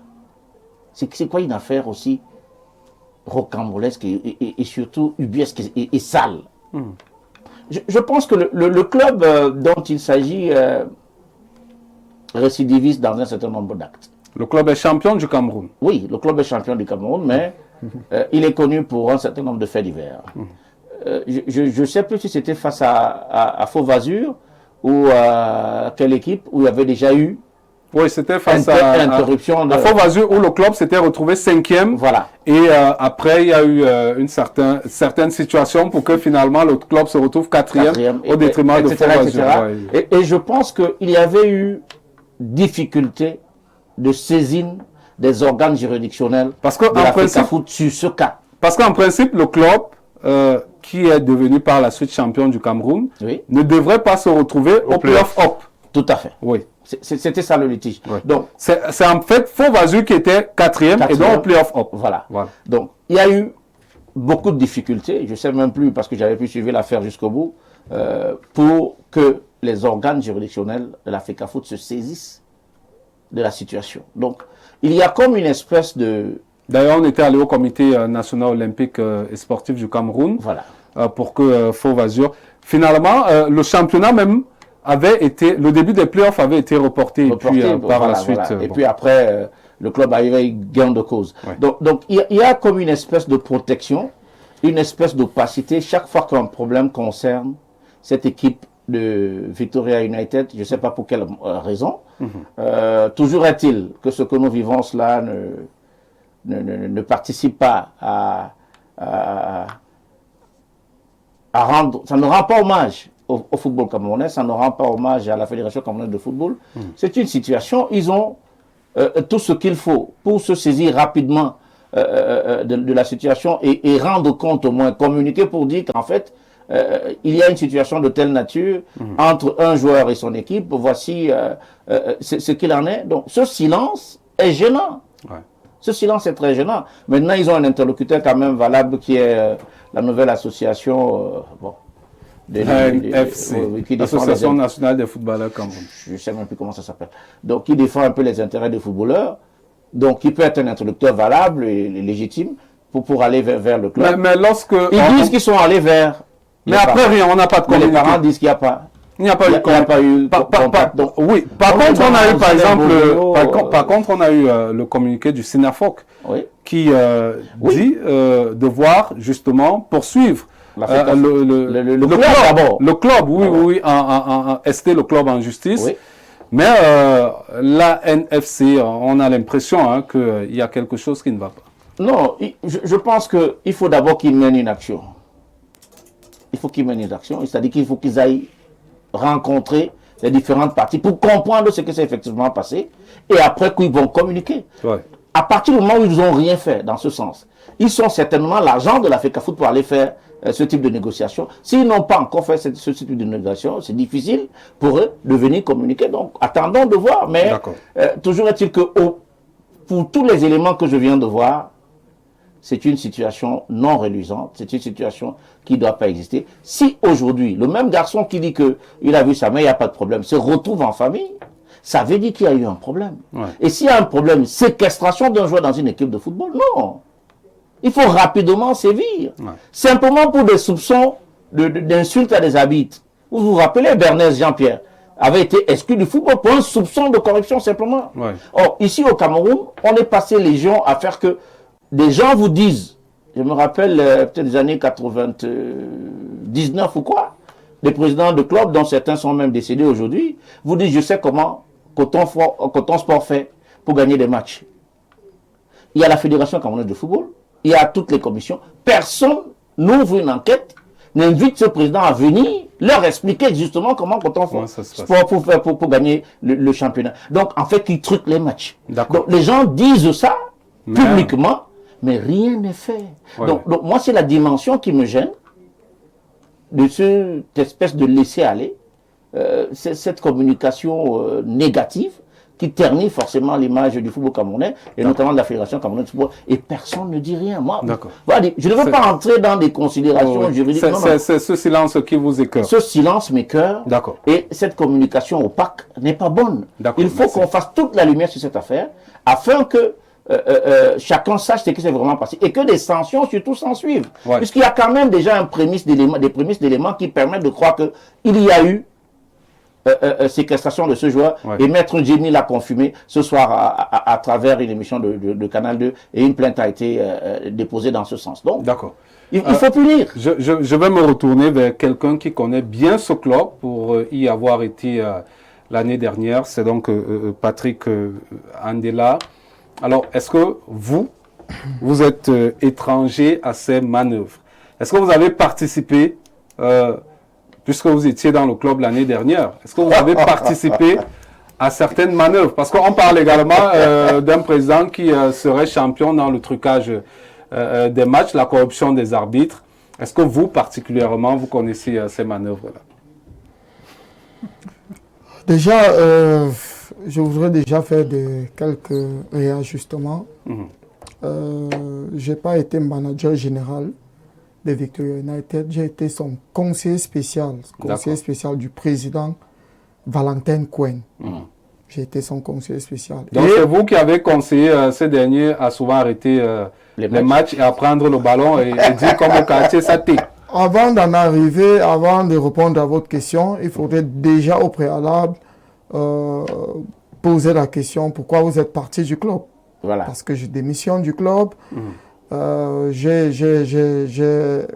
C'est quoi une affaire aussi rocambolesque et surtout ubuesque et sale? Je pense que le club dont il s'agit récidiviste dans un certain nombre d'actes. Le club est champion du Cameroun. Oui, le club est champion du Cameroun, mais il est connu pour un certain nombre de faits divers. Je ne sais plus si c'était face à Fauve Azur, ou quelle équipe où il y avait déjà eu c'était face à interruption à Fauve Azur où le club s'était retrouvé 5e. Voilà. Et après, il y a eu une certaine situation pour que finalement le club se retrouve 4e au détriment de Fauve Azur. Et je pense qu'il y avait eu difficulté de saisine des organes juridictionnels de la FECAFOOT sur ce cas. Parce qu'en principe, le club... qui est devenu par la suite champion du Cameroun, ne devrait pas se retrouver au play-off up. Tout à fait. Oui. C'était ça le litige. Donc, c'est en fait Fauve Azur qui était 4e et donc au play-off up. Voilà. Donc, il y a eu beaucoup de difficultés, je ne sais même plus parce que j'avais pu suivre l'affaire jusqu'au bout, pour que les organes juridictionnels de la FECAFOOT se saisissent de la situation. Donc, il y a comme une espèce de... D'ailleurs, on était allé au comité national olympique et sportif du Cameroun pour que Fauve Azur... Finalement, le championnat même avait été... Le début des playoffs avait été reporté et puis par la suite... Et puis après, le club arrivait gain de cause. Donc, il y a comme une espèce de protection, une espèce d'opacité chaque fois qu'un problème concerne cette équipe de Victoria United, je ne sais pas pour quelle raison. Toujours est-il que ce que nous vivons cela ne participe pas à rendre, ça ne rend pas hommage au football camerounais, ça ne rend pas hommage à la Fédération camerounaise de football. C'est une situation, ils ont tout ce qu'il faut pour se saisir rapidement de la situation et rendre compte au moins, communiquer pour dire qu'en fait, il y a une situation de telle nature entre un joueur et son équipe, voici ce qu'il en est. Donc ce silence est gênant. Ouais. Ce silence est très gênant. Maintenant, ils ont un interlocuteur quand même valable qui est la nouvelle association l'Association nationale des footballeurs Cameroun. Je ne sais même plus comment ça s'appelle. Donc, qui défend un peu les intérêts des footballeurs. Donc, qui peut être un interlocuteur valable et légitime pour aller vers le club. Mais lorsque... Ils disent qu'ils sont allés vers... Mais après, rien, on n'a pas de communiqué. Les parents disent qu'il n'y a pas... Il n'y a pas eu contact. Oui, par contre, on a eu, par exemple, par contre, on a eu le communiqué du Sinafoc qui dit devoir justement poursuivre le club, oui, en ST, le club en justice. Oui. Mais la NFC, on a l'impression qu'il y a quelque chose qui ne va pas. Non, je pense qu'il faut d'abord qu'ils mènent une action. Il faut qu'ils mènent une action, c'est-à-dire qu'il faut qu'ils aillent rencontrer les différentes parties pour comprendre ce qui s'est effectivement passé et après qu'ils vont communiquer. Ouais. À partir du moment où ils n'ont rien fait dans ce sens, ils sont certainement l'agent de la FECAFOOT pour aller faire ce type de négociation. S'ils n'ont pas encore fait ce type de négociation, c'est difficile pour eux de venir communiquer. Donc, attendons de voir. Mais toujours est-il que pour tous les éléments que je viens de voir, c'est une situation non reluisante, c'est une situation qui ne doit pas exister. Si aujourd'hui, le même garçon qui dit qu'il a vu sa mère, il n'y a pas de problème, se retrouve en famille, ça veut dire qu'il y a eu un problème. Ouais. Et s'il y a un problème, séquestration d'un joueur dans une équipe de football, non. Il faut rapidement sévir. Ouais. Simplement pour des soupçons d'insultes à des arbitres. Vous vous rappelez, Bernès Jean-Pierre avait été exclu du football pour un soupçon de corruption simplement. Ouais. Or, ici au Cameroun, on est passé légion à faire que des gens vous disent, je me rappelle peut-être des années 99 ou quoi, des présidents de clubs, dont certains sont même décédés aujourd'hui, vous disent, je sais comment Coton Sport fait pour gagner des matchs. Il y a la Fédération camerounaise de football, il y a toutes les commissions, personne n'ouvre une enquête, n'invite ce président à venir leur expliquer justement comment Coton Sport pour gagner le championnat. Donc en fait, ils truquent les matchs. Donc les gens disent ça publiquement, mais rien n'est fait. Ouais. Donc moi, c'est la dimension qui me gêne de cette espèce de laisser-aller, cette communication négative qui ternit forcément l'image du football camerounais, et notamment de la Fédération camerounaise de football, et personne ne dit rien. Moi, voilà, je ne veux pas entrer dans des considérations juridiques. C'est ce silence qui vous écoeure. Ce silence m'écoeure, et cette communication opaque n'est pas bonne. Il faut qu'on fasse toute la lumière sur cette affaire, afin que chacun sache ce qui s'est vraiment passé et que des sanctions surtout s'en suivent. Ouais. Puisqu'il y a quand même déjà des prémices d'éléments qui permettent de croire qu'il y a eu séquestration de ce joueur, et Maître Djemil l'a confirmé ce soir à travers une émission de Canal 2, et une plainte a été déposée dans ce sens. Donc, il faut punir. Je vais me retourner vers quelqu'un qui connaît bien ce club pour y avoir été l'année dernière. C'est donc Patrick Andela. Alors, est-ce que vous êtes étranger à ces manœuvres? Est-ce que vous avez participé, puisque vous étiez dans le club l'année dernière, est-ce que vous avez participé à certaines manœuvres? Parce qu'on parle également d'un président qui serait champion dans le trucage des matchs, la corruption des arbitres. Est-ce que vous, particulièrement, vous connaissez ces manœuvres-là? Déjà, je voudrais déjà faire quelques réajustements. Je n'ai pas été manager général de Victoria United. J'ai été son conseiller spécial du président Valentin Cohen. J'ai été son conseiller spécial. Donc c'est vous qui avez conseillé ces derniers à souvent arrêter les matchs et à prendre le ballon et dire comme au quartier ça t'est. Avant d'en arriver, avant de répondre à votre question, il faudrait déjà au préalable poser la question pourquoi vous êtes parti du club. Voilà. Parce que je démissionne du club. J'ai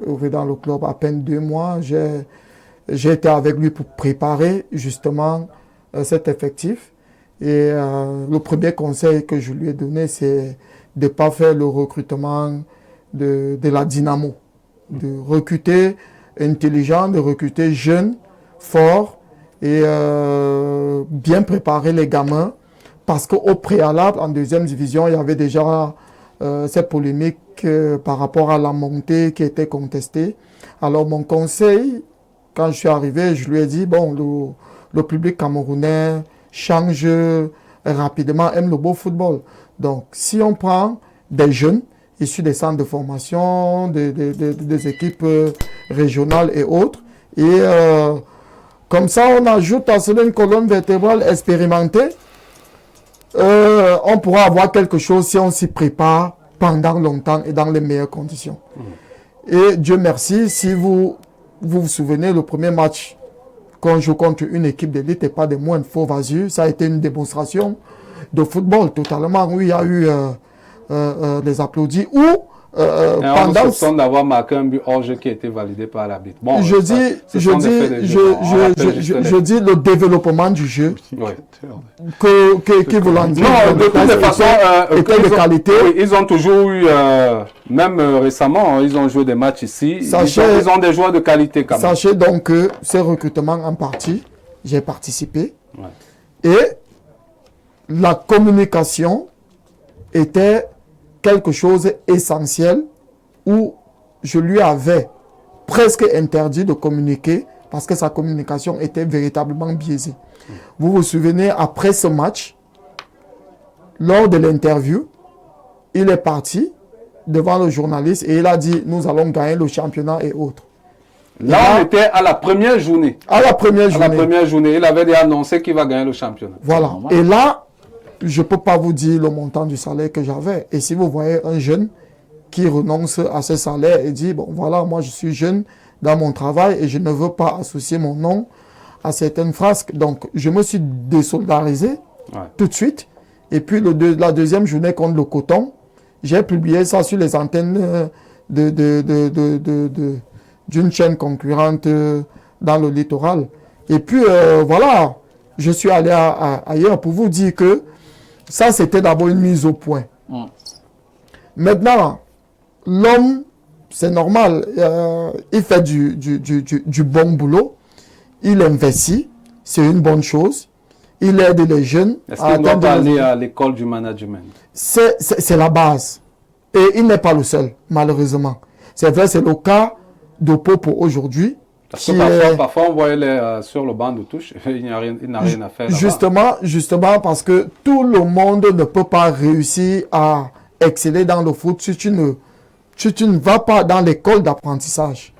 ouvert dans le club à peine 2 mois. J'ai été avec lui pour préparer justement cet effectif. Et le premier conseil que je lui ai donné, c'est de ne pas faire le recrutement de la dynamo. De recruter intelligent, de recruter jeune, fort et bien préparer les gamins. Parce qu'au préalable, en 2e division, il y avait déjà cette polémique public par rapport à la montée qui était contestée. Alors mon conseil, quand je suis arrivé, je lui ai dit, bon, le public camerounais change rapidement, aime le beau football. Donc si on prend des jeunes issus des centres de formation, des équipes régionales et autres, et comme ça on ajoute à cela une colonne vertébrale expérimentée, on pourra avoir quelque chose si on s'y prépare pendant longtemps et dans les meilleures conditions. Et Dieu merci, si vous vous souvenez, le premier match qu'on joue contre une équipe d'élite et pas des moindres Faux-Vasure, ça a été une démonstration de football totalement, où il y a eu des applaudis, où pendant le temps d'avoir marqué un but hors jeu qui a été validé par l'arbitre. Bon, je dis le développement du jeu qui voulant dire de toutes les façons de qualité. Ils ont toujours eu, même récemment, ils ont joué des matchs ici. Ils ont des joueurs de qualité quand même. Sachez donc que ces recrutements en partie, j'ai participé. Et la communication était quelque chose essentiel où je lui avais presque interdit de communiquer parce que sa communication était véritablement biaisée. Vous vous souvenez, après ce match, lors de l'interview, il est parti devant le journaliste et il a dit « Nous allons gagner le championnat et autres ». Là, on était à la première journée. À la première journée. Il avait déjà annoncé qu'il va gagner le championnat. Voilà. Et là, je ne peux pas vous dire le montant du salaire que j'avais. Et si vous voyez un jeune qui renonce à ce salaire et dit, bon voilà, moi je suis jeune dans mon travail et je ne veux pas associer mon nom à certaines frasques. Donc, je me suis désolidarisé tout de suite. Et puis, la deuxième journée contre le coton, j'ai publié ça sur les antennes d'une chaîne concurrente dans le littoral. Et puis, voilà, je suis allé ailleurs pour vous dire que ça, c'était d'abord une mise au point. Maintenant, l'homme, c'est normal, il fait du bon boulot, il investit, c'est une bonne chose, il aide les jeunes. Est-ce qu'il doit aller à l'école du management? C'est la base. Et il n'est pas le seul, malheureusement. C'est vrai, c'est le cas de Popo aujourd'hui. Parce que parfois on voyait sur le banc de touche, il n'a rien à faire. Justement, parce que tout le monde ne peut pas réussir à exceller dans le foot si tu ne vas pas dans l'école d'apprentissage.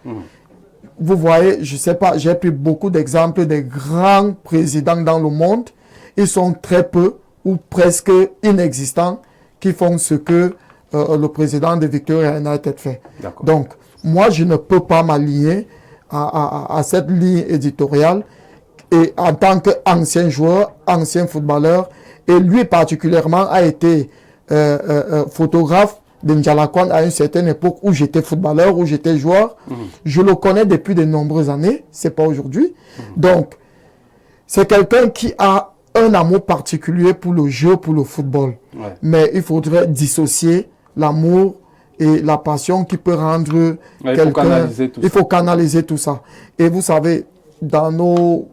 Vous voyez, je ne sais pas, j'ai pris beaucoup d'exemples des grands présidents dans le monde. Ils sont très peu ou presque inexistants qui font ce que le président de Victoria United fait. Donc, moi, je ne peux pas m'aligner à cette ligne éditoriale et en tant qu'ancien joueur, ancien footballeur, et lui particulièrement a été photographe de Ndjalakwan à une certaine époque où j'étais footballeur, où j'étais joueur. Je le connais depuis de nombreuses années, c'est pas aujourd'hui. Donc, c'est quelqu'un qui a un amour particulier pour le jeu, pour le football. Mais il faudrait dissocier l'amour et la passion qui peut rendre quelqu'un... Il faut canaliser tout ça. Et vous savez, dans nos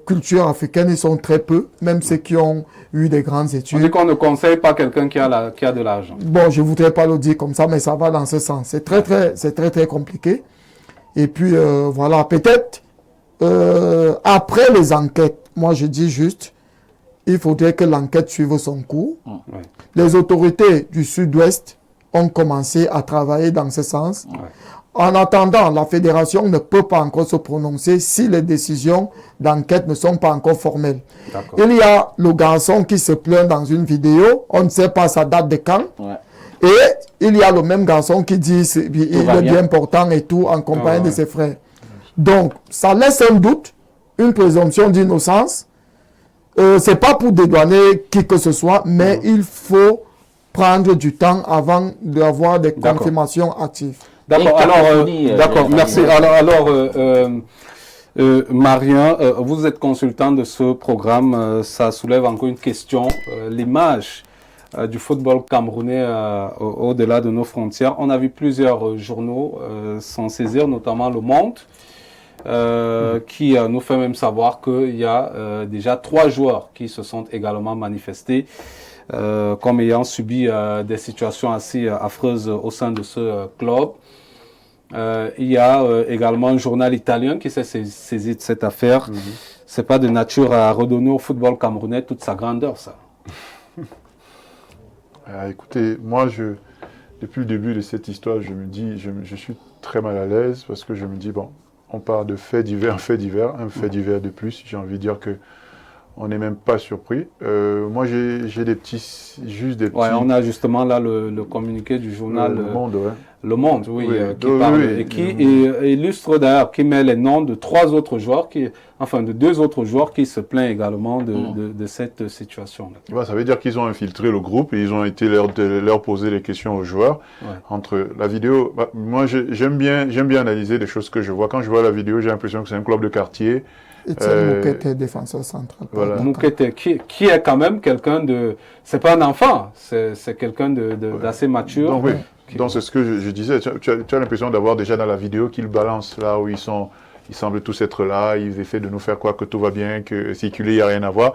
cultures africaines, ils sont très peu, même ceux qui ont eu des grandes études. On dit qu'on ne conseille pas quelqu'un qui a de l'argent. Bon, je ne voudrais pas le dire comme ça, mais ça va dans ce sens. C'est très compliqué. Et puis, voilà, peut-être, après les enquêtes, moi je dis juste, il faudrait que l'enquête suive son cours. Les autorités du Sud-Ouest ont commencé à travailler dans ce sens. En attendant, la fédération ne peut pas encore se prononcer si les décisions d'enquête ne sont pas encore formelles. Il y a le garçon qui se plaint dans une vidéo, on ne sait pas sa date de quand. Et il y a le même garçon qui dit qu'il est bien portant et tout en compagnie de ses frères. Donc, ça laisse un doute, une présomption d'innocence. Ce n'est pas pour dédouaner qui que ce soit, mais il faut prendre du temps avant d'avoir des confirmations actives. D'accord, alors, merci. Alors, Marien, vous êtes consultant de ce programme, ça soulève encore une question, l'image du football camerounais au-delà de nos frontières. On a vu plusieurs journaux s'en saisir, notamment Le Monde, qui nous fait même savoir qu'il y a déjà 3 joueurs qui se sont également manifestés comme ayant subi des situations assez affreuses au sein de ce club. Il y a également un journal italien qui s'est saisi de cette affaire. C'est pas de nature à redonner au football camerounais toute sa grandeur, ça. Écoutez, moi, depuis le début de cette histoire, je me dis, je suis très mal à l'aise parce que je me dis, bon, on part de faits divers, un fait divers de plus. J'ai envie de dire que on n'est même pas surpris. Moi, j'ai juste des petits... Ouais, on a justement là le communiqué du journal Le Monde, ouais. Le Monde, oui, qui parle et qui illustre d'ailleurs, qui met les noms de de deux autres joueurs qui se plaignent également de cette situation-là. Ouais, ça veut dire qu'ils ont infiltré le groupe et ils ont été leur poser les questions aux joueurs. Ouais. Entre la vidéo, moi j'aime bien analyser les choses que je vois. Quand je vois la vidéo, j'ai l'impression que c'est un club de quartier. Etienne Moukete, défenseur central. Voilà. Moukete, qui est quand même quelqu'un de... C'est pas un enfant, c'est quelqu'un d'assez mature. Donc, oui. Donc c'est ce que je disais. Tu as l'impression d'avoir déjà dans la vidéo qu'ils balancent là où ils semblent tous être là, ils essaient de nous faire croire que tout va bien, que circuler, il n'y a rien à voir.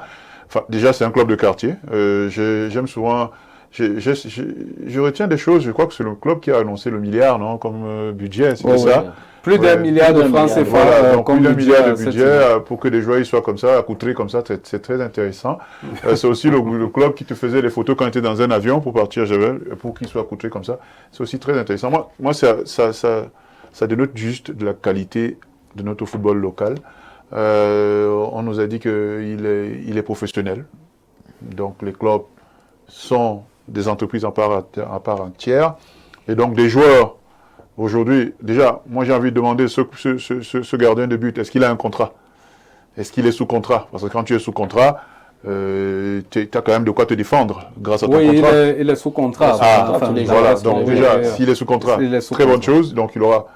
Enfin, déjà, c'est un club de quartier. J'aime souvent... Je retiens des choses, je crois que c'est le club qui a annoncé le milliard, non, comme budget, c'est ça. Ouais. Plus d'un milliard de francs CFA. Voilà, donc plus d'un milliard de budget pour que des joueurs soient comme ça, accoutrés comme ça, c'est très intéressant. C'est aussi le club qui te faisait les photos quand tu étais dans un avion pour partir à Javel, pour qu'ils soient accoutrés comme ça. C'est aussi très intéressant. Moi ça dénote juste de la qualité de notre football local. On nous a dit qu'il est professionnel. Donc les clubs sont des entreprises à part entière. Et donc des joueurs... Aujourd'hui, déjà, moi j'ai envie de demander ce gardien de but, est-ce qu'il a un contrat? Est-ce qu'il est sous contrat? Parce que quand tu es sous contrat, tu as quand même de quoi te défendre grâce à ton contrat. Oui, il est sous contrat. Voilà, donc déjà, s'il est sous contrat, très bonne chose, donc il aura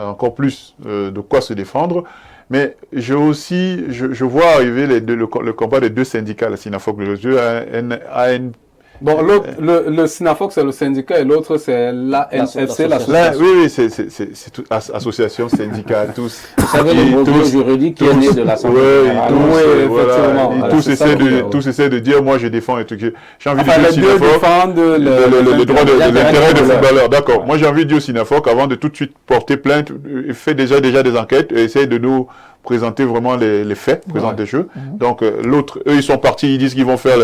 encore plus de quoi se défendre. Mais je vois arriver le combat des deux syndicats, la SINAFOC, le Bon, le SINAFOC, c'est le syndicat et l'autre, c'est l'ANFC, l'association. Oui, c'est toute association, syndicats, tous. Vous savez, le modèle juridique qui est né de l'Assemblée. Oui, tous essaient de dire, moi, je défends et tout. J'ai envie de dire au SINAFOC, le droit de l'intérêt des footballeurs. D'accord. Moi, j'ai envie de dire au SINAFOC, avant de tout de suite porter plainte, fait déjà des enquêtes et essaye de nous présenter vraiment les faits, présenter les jeux. Donc, l'autre, eux, ils sont partis, ils disent qu'ils vont faire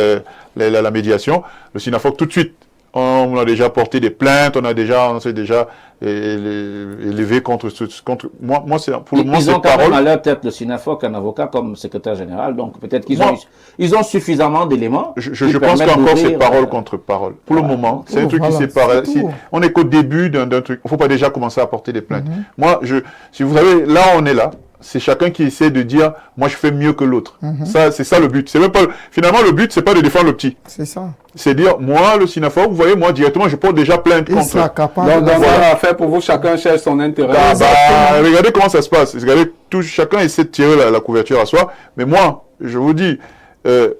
la médiation. Le SINAFOC, tout de suite, on a déjà porté des plaintes, on s'est déjà élevé contre moi, c'est pour le moment, ils ont quand même à leur tête, le SINAFOC, un avocat comme secrétaire général, donc peut-être qu'ils ont suffisamment d'éléments. Je pense qu'encore c'est parole contre parole. Pour le moment, c'est un truc qui sépare. On n'est qu'au début d'un truc. Il ne faut pas déjà commencer à porter des plaintes. Moi, si vous savez, là, on est là. C'est chacun qui essaie de dire, moi je fais mieux que l'autre. C'est ça le but. C'est même pas, finalement, le but, c'est pas de défendre le petit. C'est ça. C'est dire, moi, le SINAFOC, vous voyez, moi, directement, je porte déjà plainte contre. Donc, voilà, fait pour vous, chacun cherche son intérêt. Regardez comment ça se passe. Regardez, chacun essaie de tirer la couverture à soi. Mais moi, je vous dis,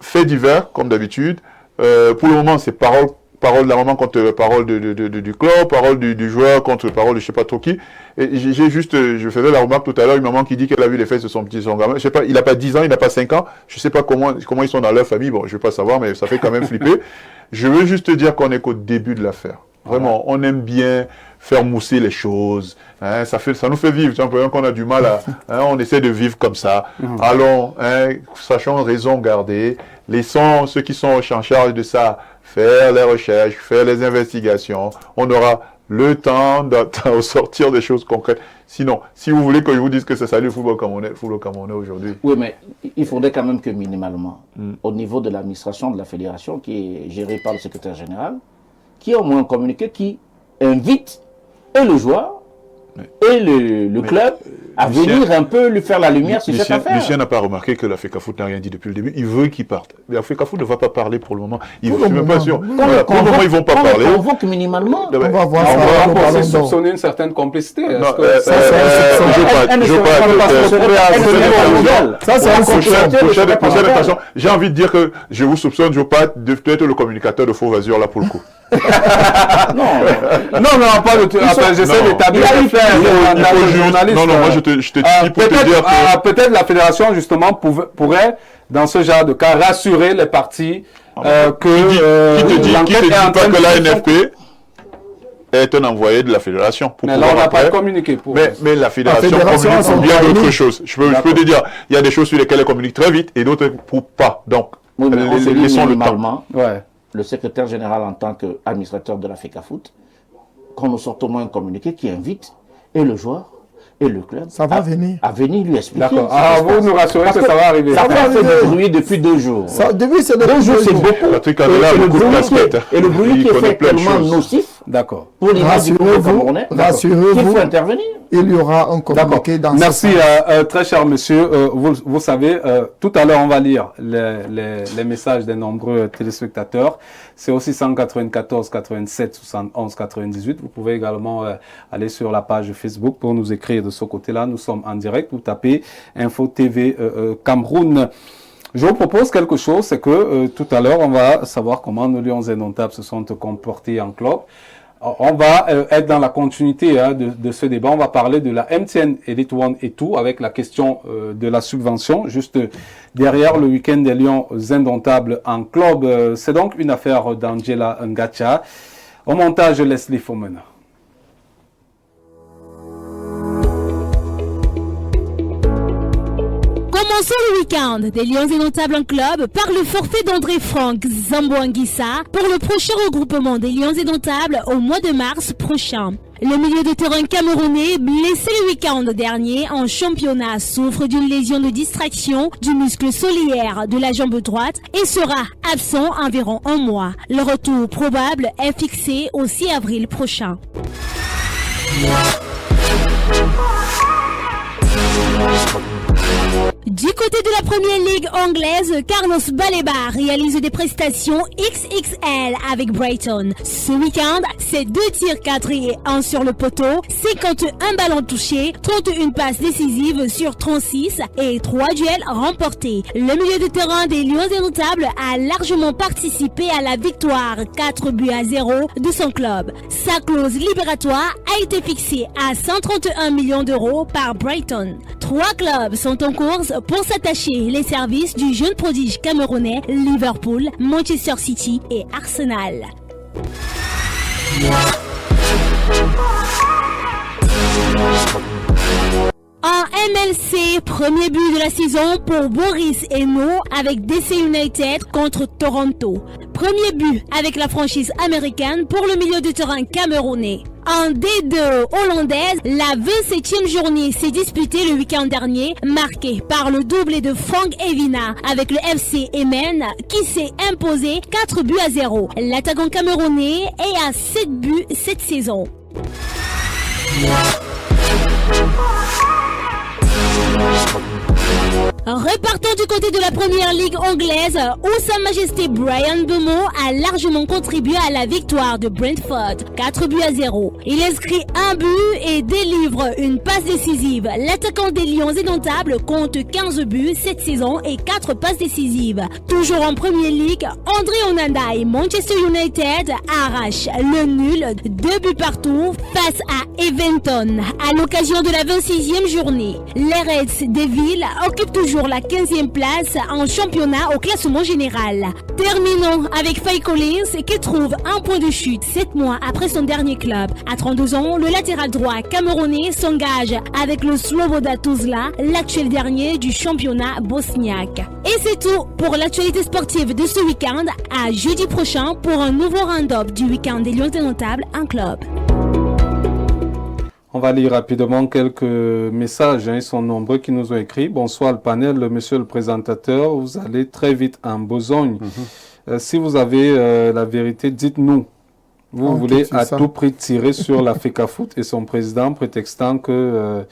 faits divers, comme d'habitude. Pour le moment, c'est parole de la maman contre parole du club, parole du joueur contre parole de je sais pas trop qui. Et je faisais la remarque tout à l'heure, une maman qui dit qu'elle a vu les fesses de son gamin. Je sais pas, il n'a pas 10 ans, il n'a pas 5 ans. Je sais pas comment ils sont dans leur famille. Bon, je vais pas savoir, mais ça fait quand même flipper. Je veux juste te dire qu'on est qu'au début de l'affaire. Vraiment, on aime bien faire mousser les choses. Hein, ça nous fait vivre. Tu as l'impression qu'on a du mal on essaie de vivre comme ça. Allons, sachons raison garder. Laissons ceux qui sont en charge de ça faire les recherches, faire les investigations. On aura le temps de sortir des choses concrètes. Sinon, si vous voulez que je vous dise que c'est ça le football camerounais aujourd'hui. Oui, mais il faudrait quand même que minimalement, au niveau de l'administration de la fédération, qui est gérée par le secrétaire général, qui ait au moins un communiqué qui invite et le joueur et le club à venir un peu lui faire la lumière sur cette affaire. Lucien n'a pas remarqué que la FECAFOOT n'a rien dit depuis le début. Il veut qu'il parte. La FECAFOOT ne va pas parler pour le moment. Je ne suis même pas sûr. Pour le moment, ils ne vont pas parler. On convoque minimalement. On va voir ça. On va aussi soupçonner une certaine complicité. J'ai envie de dire que je vous soupçonne, Jopat, de peut-être le communicateur de Faux Vazure là pour le coup. Non, pas de tout. J'essaie d'établir les faits. Non, moi je te dis pour te dire que... Peut-être la fédération, justement, pourrait, dans ce genre de cas, rassurer les parties Qui te dit pas que la NFP est un envoyé de la fédération. Mais là, on n'a pas communiqué pour. Mais la fédération communique pour bien d'autres choses. Je peux te dire, il y a des choses sur lesquelles elle communique très vite et d'autres pour pas. Donc, laissons le temps. Le secrétaire général en tant qu'administrateur de la FECAFOOT, quand nous sortons au moins un communiqué qui invite et le joueur et le club à venir lui expliquer. D'accord. Vous nous rassurez que ça va arriver. Ça fait du bruit depuis 2 jours. Depuis, c'est 2 jours, c'est beaucoup. Et le bruit qui est fait tellement nocif. D'accord. Pour les rassurez-vous, il faut intervenir. Il y aura un communiqué dans Merci, très cher monsieur. Vous savez, tout à l'heure, on va lire les messages des nombreux téléspectateurs. C'est aussi 194 87 71 98. Vous pouvez également aller sur la page Facebook pour nous écrire de ce côté-là. Nous sommes en direct. Vous tapez Info TV Cameroun. Je vous propose quelque chose, c'est que tout à l'heure, on va savoir comment nos Lions indomptables se sont comportés en club. On va être dans la continuité de ce débat. On va parler de la MTN Elite One et tout, avec la question de la subvention, juste derrière le week-end des Lions indomptables en club. C'est donc une affaire d'Angela Ngacha. Au montage, Leslie Fomena. Commençons le week-end des Lions indomptables en club par le forfait d'André Franck Zamboanguissa pour le prochain regroupement des Lions indomptables au mois de mars prochain. Le milieu de terrain camerounais, blessé le week-end dernier en championnat, souffre d'une lésion de distraction du muscle solaire de la jambe droite et sera absent environ 1 mois. Le retour probable est fixé au 6 avril prochain. Du côté de la première ligue anglaise, Carlos Baleba réalise des prestations XXL avec Brighton. Ce week-end, c'est 2 tirs cadrés et 1 sur le poteau, 51 ballons touchés, 31 passes décisives sur 36 et 3 duels remportés. Le milieu de terrain des Lions indomptables a largement participé à la victoire 4-0 de son club. Sa clause libératoire a été fixée à 131 millions d'euros par Brighton. 3 clubs sont en course pour s'attacher les services du jeune prodige camerounais Liverpool, Manchester City et Arsenal. En MLC, premier but de la saison pour Boris Eno avec DC United contre Toronto. Premier but avec la franchise américaine pour le milieu de terrain camerounais. En D2 hollandaise, la 27e journée s'est disputée le week-end dernier, marquée par le doublé de Frank Evina avec le FC Emmen qui s'est imposé 4-0. L'attaquant camerounais est à 7 buts cette saison. Repartons du côté de la première ligue anglaise où Sa Majesté Brian Beaumont a largement contribué à la victoire de Brentford, 4-0. Il inscrit un but et délivre une passe décisive. L'attaquant des Lions indomptables compte 15 buts cette saison et 4 passes décisives. Toujours en première ligue, André Onana et Manchester United arrachent le nul, 2 buts partout face à Everton à l'occasion de la 26e journée. Les Reds des Villes occupent toujours la 15e place en championnat au classement général. Terminons avec Faye Collins qui trouve un point de chute 7 mois après son dernier club. À 32 ans, le latéral droit camerounais s'engage avec le Sloboda Tuzla, l'actuel dernier du championnat bosniaque. Et c'est tout pour l'actualité sportive de ce week-end. À jeudi prochain pour un nouveau round-up du week-end des Lions indomptables en club. On va lire rapidement quelques messages, ils sont nombreux qui nous ont écrit. Bonsoir le panel, monsieur le présentateur, vous allez très vite en besogne. Si vous avez la vérité, dites-nous. Vous voulez à tout prix tirer sur la FECAFOOT et son président, prétextant que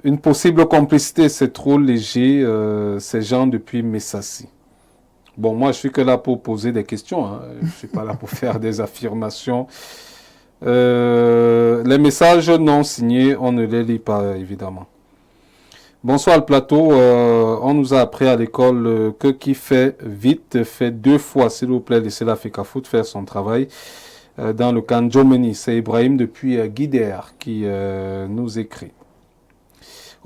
une possible complicité, c'est trop léger, ces gens depuis Messassi. Bon, moi, je suis que là pour poser des questions. Je suis pas là pour faire des affirmations. Les messages non signés, on ne les lit pas, évidemment. Bonsoir le plateau. On nous a appris à l'école que qui fait vite fait 2 fois. S'il vous plaît, laissez la FECAFOOT faire son travail. Dans le camp Jomeni, c'est Ibrahim depuis Guider qui nous écrit.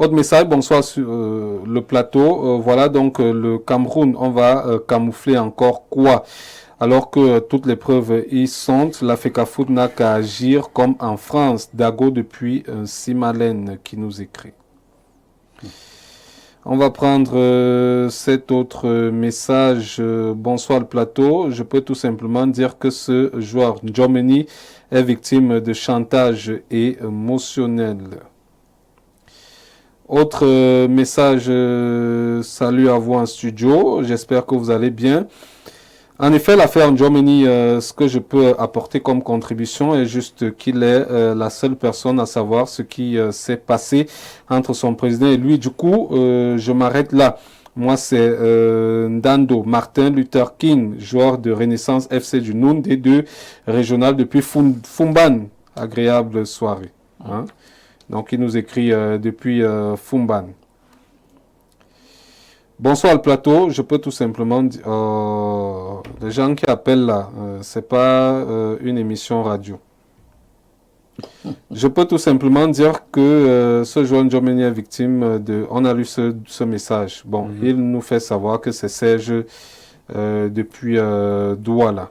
Autre message, bonsoir sur le plateau. Voilà donc le Cameroun, on va camoufler encore quoi? Alors que toutes les preuves y sont, la FECAFOOT n'a qu'à agir comme en France. Dago depuis Simalène qui nous écrit. On va prendre cet autre message. Bonsoir le plateau. Je peux tout simplement dire que ce joueur Djomeni est victime de chantage émotionnel. Autre message, salut à vous en studio. J'espère que vous allez bien. En effet, l'affaire Djomeni, ce que je peux apporter comme contribution est juste qu'il est la seule personne à savoir ce qui s'est passé entre son président et lui. Du coup, je m'arrête là. Moi, c'est Ndando Martin Luther King, joueur de Renaissance FC du Noun, D2 régional depuis Fumban. Agréable soirée. Hein? Donc, il nous écrit depuis Fumban. Bonsoir le plateau, je peux tout simplement dire, les gens qui appellent là, c'est pas une émission radio. Je peux tout simplement dire que ce joueur Djomeni est victime de, on a lu ce message. Bon, il nous fait savoir que c'est Serge depuis Douala.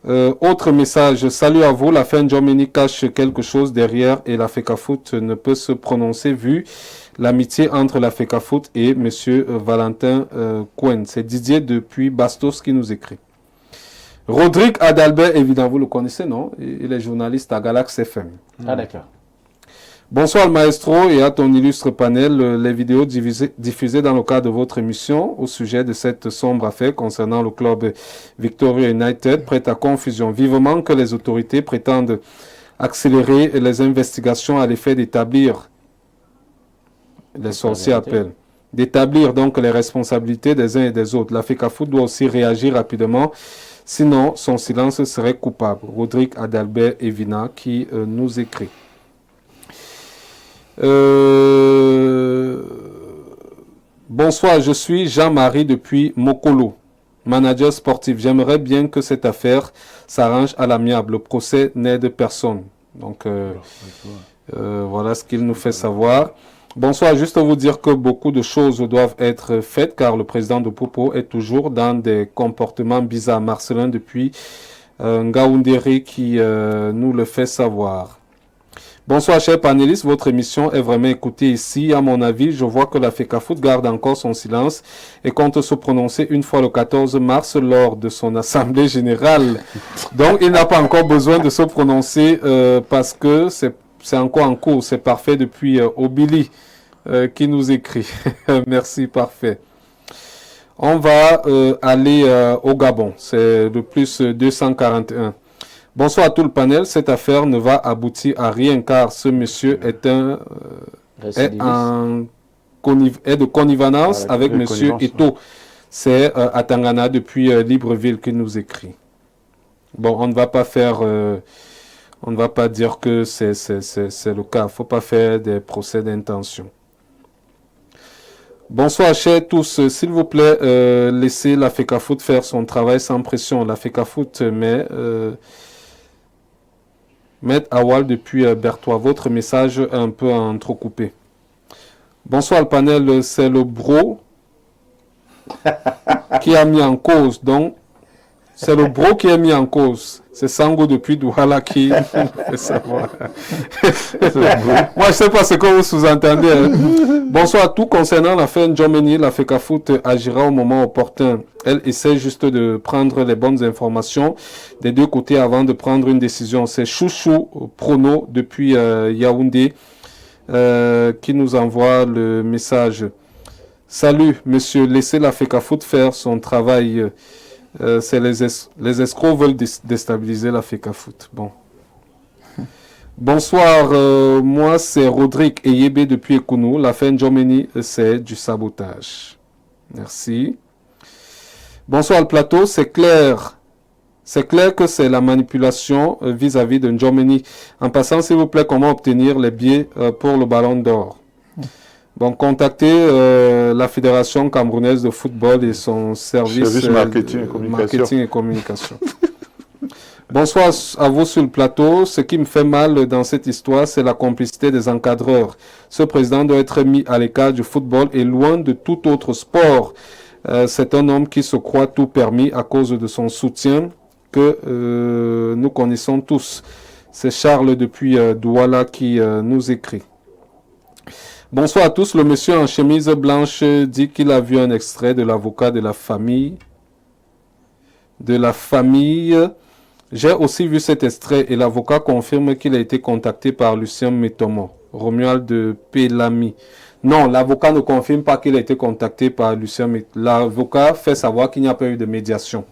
Autre message, salut à vous, la fin Djomeni cache quelque chose derrière et la FECAFOOT ne peut se prononcer vu l'amitié entre la FECAFOOT et M. Valentin Cohen. C'est Didier depuis Bastos qui nous écrit. Rodrigue Adalbert, évidemment, vous le connaissez, non? Il est journaliste à Galax FM. Ah, d'accord. Bonsoir le maestro et à ton illustre panel. Les vidéos diffusées dans le cadre de votre émission au sujet de cette sombre affaire concernant le club Victoria United prête à confusion. Vivement que les autorités prétendent accélérer les investigations à l'effet d'établir, les sorciers appellent, d'établir donc les responsabilités des uns et des autres. La FECAFOOT doit aussi réagir rapidement, sinon son silence serait coupable. Rodrigue Adalbert Evina qui nous écrit. Bonsoir, je suis Jean-Marie depuis Mokolo, manager sportif. J'aimerais bien que cette affaire s'arrange à l'amiable. Le procès n'aide personne. Donc, voilà ce qu'il nous fait savoir. Bonsoir, juste vous dire que beaucoup de choses doivent être faites car le président de Popo est toujours dans des comportements bizarres. Marcelin depuis Ngaoundéré qui nous le fait savoir. Bonsoir, chers panélistes. Votre émission est vraiment écoutée ici. À mon avis, je vois que la FECAFOOT garde encore son silence et compte se prononcer une fois le 14 mars lors de son assemblée générale. Donc, il n'a pas encore besoin de se prononcer parce que c'est encore en cours. C'est parfait depuis Obili qui nous écrit. Merci, parfait. On va aller au Gabon. C'est le plus 241. Bonsoir à tout le panel. Cette affaire ne va aboutir à rien car ce monsieur est de connivence avec monsieur Eto. C'est à Tangana depuis Libreville qui nous écrit. Bon, on ne va pas faire... on ne va pas dire que c'est le cas. Il ne faut pas faire des procès d'intention. Bonsoir, chers tous. S'il vous plaît, laissez la FECAFOOT faire son travail sans pression. La FECAFOOT met Awal depuis Berthois. Votre message est un peu entrecoupé. Bonsoir, le panel. C'est le bro qui a mis en cause. Donc, c'est le bro qui est mis en cause. C'est Sango depuis Douala qui fait savoir. Moi, je ne sais pas ce que vous sous-entendez. Hein. Bonsoir à tous. Concernant l'affaire Djomeni, la FECAFOOT agira au moment opportun. Elle essaie juste de prendre les bonnes informations des deux côtés avant de prendre une décision. C'est Chouchou Prono depuis Yaoundé qui nous envoie le message. Salut, monsieur. Laissez la FECAFOOT faire son travail. C'est les escrocs veulent déstabiliser la FECAFOOT. Bon. Bonsoir, moi c'est Rodrigue Eyebe depuis Ekounou. L'affaire Djomeni, c'est du sabotage. Merci. Bonsoir le plateau, c'est clair. C'est clair que c'est la manipulation vis-à-vis de Djomeni. En passant, s'il vous plaît, comment obtenir les billets pour le Ballon d'Or? Bon, contactez la Fédération camerounaise de football et son service marketing et communication. Bonsoir à vous sur le plateau. Ce qui me fait mal dans cette histoire, c'est la complicité des encadreurs. Ce président doit être mis à l'écart du football et loin de tout autre sport. C'est un homme qui se croit tout permis à cause de son soutien que nous connaissons tous. C'est Charles depuis Douala qui nous écrit. Bonsoir à tous. Le monsieur en chemise blanche dit qu'il a vu un extrait de l'avocat de la famille. J'ai aussi vu cet extrait et l'avocat confirme qu'il a été contacté par Lucien Métomo, Romuald de Pélami. Non, l'avocat ne confirme pas qu'il a été contacté par Lucien Métomo. L'avocat fait savoir qu'il n'y a pas eu de médiation.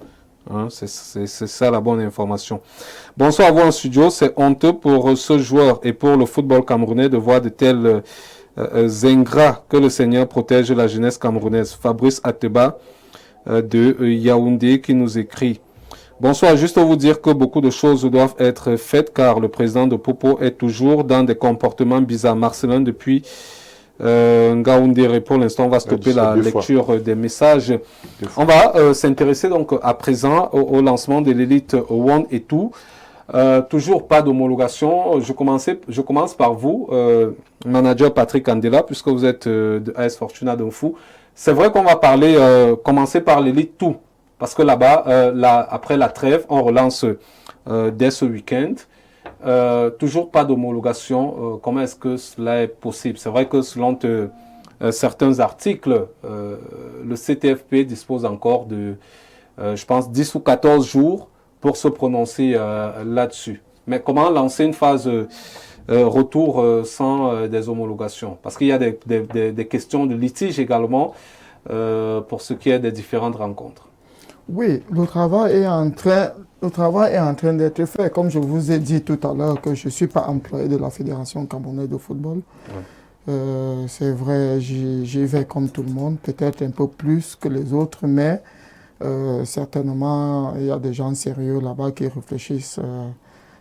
Hein, c'est ça la bonne information. Bonsoir à vous en studio. C'est honteux pour ce joueur et pour le football camerounais de voir de tels ingrats. Que le Seigneur protège la jeunesse camerounaise. Fabrice Ateba de Yaoundé qui nous écrit. Bonsoir, juste pour vous dire que beaucoup de choses doivent être faites car le président de Popo est toujours dans des comportements bizarres. Marcelin depuis Ngaoundéré. Pour l'instant, on va stopper la lecture des messages. On va s'intéresser donc à présent au lancement de l'élite One et tout. Toujours pas d'homologation. Je commence par vous, manager Patrick Andela, puisque vous êtes de AS Fortuna Donfou. C'est vrai qu'on va commencer par l'élite tout. Parce que là-bas, après la trêve, on relance dès ce week-end. Toujours pas d'homologation. Comment est-ce que cela est possible? C'est vrai que selon certains articles, le CTFP dispose encore de, je pense, 10 ou 14 jours pour se prononcer là-dessus. Mais comment lancer une phase retour sans des homologations? Parce qu'il y a des questions de litige également pour ce qui est des différentes rencontres. Oui, le travail est en train d'être fait. Comme je vous ai dit tout à l'heure que je ne suis pas employé de la Fédération camerounaise de football. Ouais. C'est vrai, j'y vais comme tout le monde, peut-être un peu plus que les autres, mais certainement, il y a des gens sérieux là-bas qui réfléchissent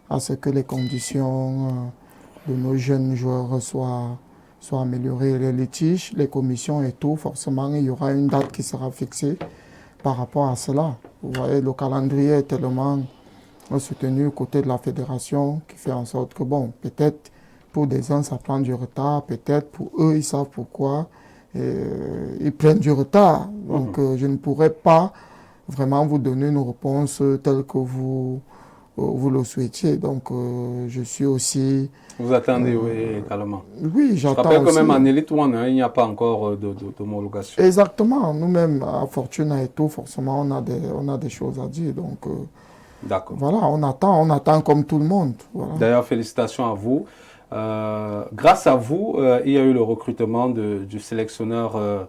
à ce que les conditions de nos jeunes joueurs soient améliorées. Les litiges, les commissions et tout, forcément, il y aura une date qui sera fixée. Par rapport à cela, vous voyez, le calendrier est tellement soutenu côté de la fédération qui fait en sorte que, bon, peut-être pour des uns ça prend du retard, peut-être pour eux ils savent pourquoi ils prennent du retard. Donc je ne pourrais pas vraiment vous donner une réponse telle que vous le souhaitiez. Donc je suis aussi... Vous attendez, oui, également. Oui, j'attends aussi. Je rappelle que même en Elite One, il n'y a pas encore d'homologation. Exactement. Nous-mêmes, à Fortuna et tout, forcément, on a des choses à dire. Donc, d'accord. Voilà, on attend comme tout le monde. Voilà. D'ailleurs, félicitations à vous. Grâce à vous, il y a eu le recrutement du sélectionneur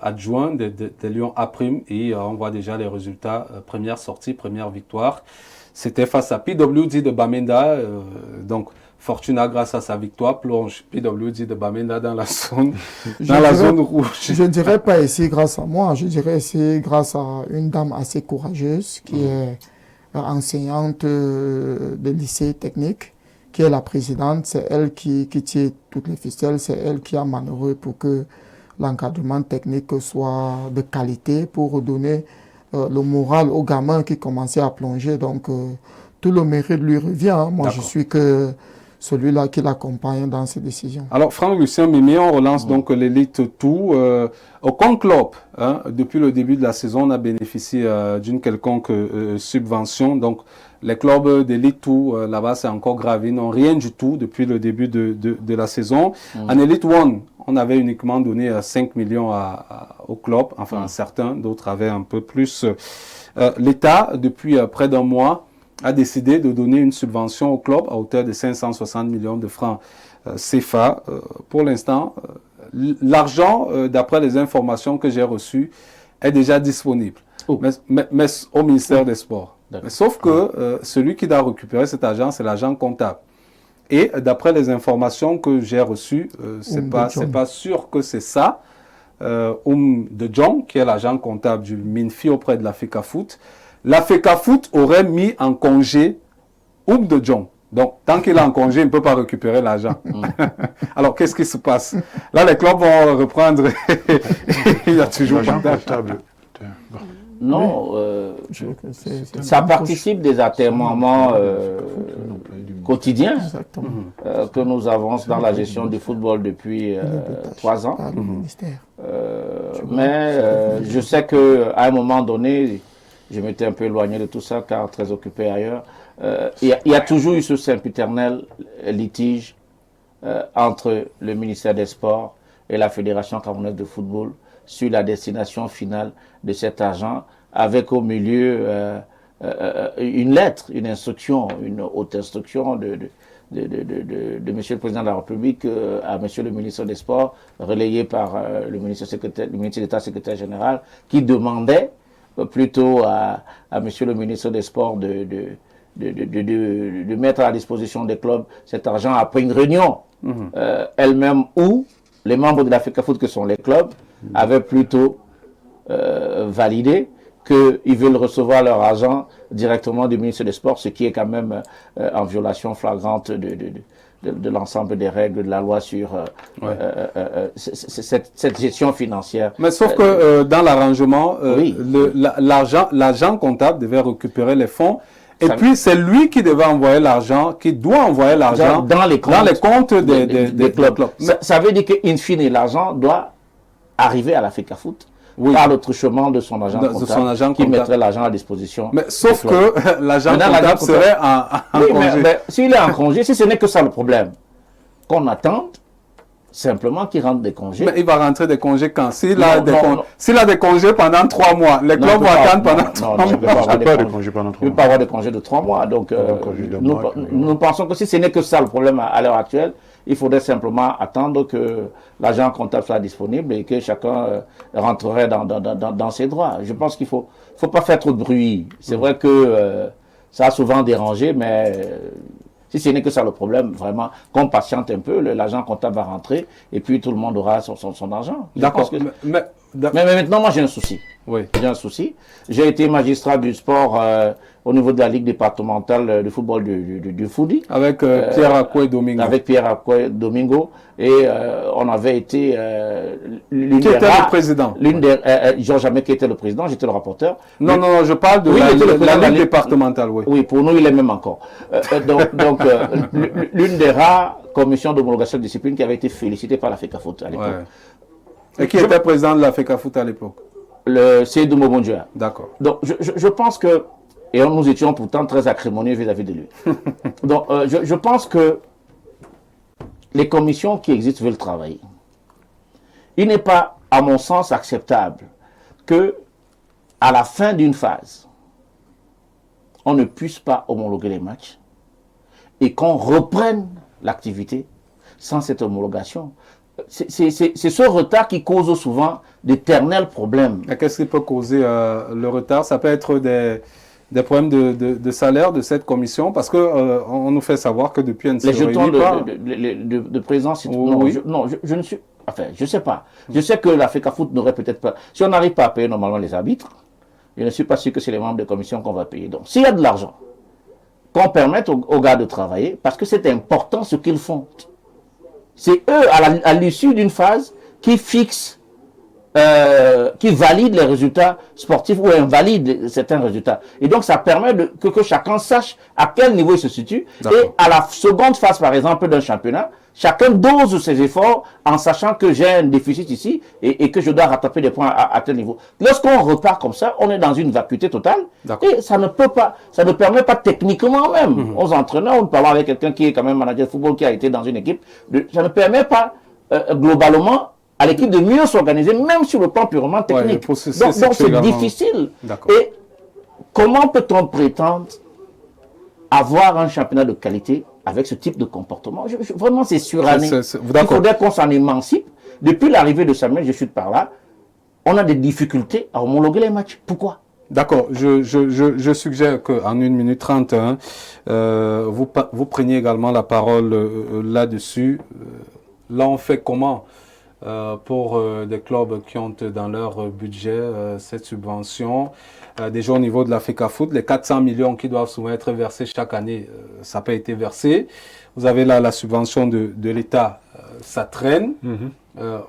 adjoint des Lions A' et on voit déjà les résultats. Première sortie, première victoire. C'était face à PWD de Bamenda. Donc, Fortuna, grâce à sa victoire, plonge PWD de Bamenda dans la zone, zone rouge. Je ne dirais pas ici grâce à moi, je dirais ici grâce à une dame assez courageuse qui est enseignante de lycée technique, qui est la présidente. C'est elle qui tire toutes les ficelles, c'est elle qui a manœuvré pour que l'encadrement technique soit de qualité, pour redonner le moral aux gamins qui commençaient à plonger. Donc, tout le mérite lui revient. Moi, je suis que celui-là qui l'accompagne dans ses décisions. Alors, Franck-Lucien Mimé, on relance donc l'élite tout. Aucun club, hein, depuis le début de la saison, on a bénéficié d'une quelconque subvention. Donc, les clubs d'élite tout, là-bas, c'est encore grave. Ils n'ont rien du tout depuis le début de la saison. En Elite One, on avait uniquement donné 5 millions au club. Enfin, certains, d'autres avaient un peu plus. L'État, depuis près d'un mois, a décidé de donner une subvention au club à hauteur de 560 millions de francs CFA. Pour l'instant, l'argent, d'après les informations que j'ai reçues, est déjà disponible, mais au ministère des Sports. Mais sauf que celui qui doit récupérer cet argent, c'est l'agent comptable. Et d'après les informations que j'ai reçues, c'est pas sûr que c'est ça. De Jong, qui est l'agent comptable du MINFI auprès de la FECAFOOT, la FECAFOOT aurait mis en congé de Jong. Donc, tant qu'il est en congé, il ne peut pas récupérer l'argent. Alors, qu'est-ce qui se passe? Là, les clubs vont reprendre. Il y a toujours l'agent comptable. Non, ça participe des atermoiements quotidiens que nous avons dans la gestion du football depuis 3 ans. Mais je sais qu'à un moment donné, je m'étais un peu éloigné de tout ça car très occupé ailleurs. Il y a toujours eu ce sempiternel litige entre le ministère des Sports et la Fédération camerounaise de football sur la destination finale de cet argent, avec au milieu une lettre, une instruction, une haute instruction de Monsieur le Président de la République à Monsieur le ministre des Sports, relayée par le ministre d'État secrétaire général, qui demandait plutôt à Monsieur le ministre des Sports de mettre à la disposition des clubs cet argent après une réunion elle-même où les membres de la FECAFOOT, que sont les clubs, avaient plutôt validé qu'ils veulent recevoir leur argent directement du ministre des Sports, ce qui est quand même en violation flagrante de l'ensemble des règles de la loi sur cette gestion financière. Mais sauf que dans l'arrangement, l'agent comptable devait récupérer les fonds. Et puis, c'est lui qui devait envoyer l'argent, qui doit envoyer l'argent dans les comptes des clubs. Ça veut dire qu'in fine, l'argent doit arriver à la FECAFOOT par le truchement de son agent comptable, qui mettrait l'argent à disposition. Mais sauf que l'agent comptable serait en congé. Mais s'il est en congé, si ce n'est que ça le problème, qu'on attende simplement qu'il rentre des congés. Mais il va rentrer des congés quand? S'il a des congés pendant 3 mois, les clubs vont attendre pendant 3 mois. Il ne peut pas avoir de congés pendant 3 mois. Il ne peut pas avoir de congés de 3 mois. Donc, nous pensons que si ce n'est que ça le problème à l'heure actuelle, il faudrait simplement attendre que l'agent comptable soit disponible et que chacun rentrerait dans ses droits. Je pense qu'il ne faut pas faire trop de bruit. C'est vrai que ça a souvent dérangé, mais si ce n'est que ça le problème, vraiment, qu'on patiente un peu, l'agent comptable va rentrer et puis tout le monde aura son argent. D'accord. Mais maintenant, moi j'ai un souci. Oui. J'ai un souci. J'ai été magistrat du sport au niveau de la Ligue départementale de football du Foudi. Avec Pierre Akoué Domingo. Avec Pierre Akoué Domingo. Et on avait été Qui était le président? Georges Jamais qui était le président, j'étais le rapporteur. Non, je parle de la Ligue départementale, oui. Oui, pour nous, il est même encore. Donc l'une des rares commissions d'homologation de discipline qui avait été félicitée par la FECAFOOT à l'époque. Ouais. Et qui était président de la FECAFOOT à l'époque? Le Seydou Mobondjoa. D'accord. Donc je pense que, et nous étions pourtant très acrimonieux vis-à-vis de lui. Donc je pense que les commissions qui existent veulent travailler. Il n'est pas, à mon sens, acceptable que, à la fin d'une phase, on ne puisse pas homologuer les matchs et qu'on reprenne l'activité sans cette homologation. C'est ce retard qui cause souvent d'éternels problèmes. Qu'est-ce qui peut causer le retard? Ça peut être des problèmes de salaire de cette commission, parce que on nous fait savoir que depuis une les jetons de présence, je ne suis... Enfin, je ne sais pas. Je sais que la FECAFOOT n'aurait peut-être pas... Si on n'arrive pas à payer normalement les arbitres, je ne suis pas sûr que c'est les membres de commission qu'on va payer. Donc, s'il y a de l'argent, qu'on permette aux gars de travailler, parce que c'est important ce qu'ils font. C'est eux, à l'issue d'une phase, qui fixent, qui valident les résultats sportifs ou invalident certains résultats. Et donc, ça permet que chacun sache à quel niveau il se situe. Et à la seconde phase, par exemple, d'un championnat, chacun dose ses efforts en sachant que j'ai un déficit ici et que je dois rattraper des points à tel niveau. Lorsqu'on repart comme ça, on est dans une vacuité totale et ça ne permet pas techniquement même aux entraîneurs, nous parlons avec quelqu'un qui est quand même manager de football, qui a été dans une équipe, ça ne permet pas globalement à l'équipe de mieux s'organiser, même sur le plan purement technique. Donc c'est difficile. Et comment peut-on prétendre avoir un championnat de qualité avec ce type de comportement? Vraiment, c'est suranné. Il faudrait qu'on s'en émancipe. Depuis l'arrivée de Samuel, je suis par là, on a des difficultés à homologuer les matchs. Pourquoi? D'accord. Je suggère qu'en 1 minute 31, vous preniez également la parole là-dessus. Là, on fait comment pour des clubs qui ont dans leur budget cette subvention? Déjà au niveau de la FECAFOOT, les 400 millions qui doivent souvent être versés chaque année, ça n'a pas été versé. Vous avez là la subvention de l'État, ça traîne.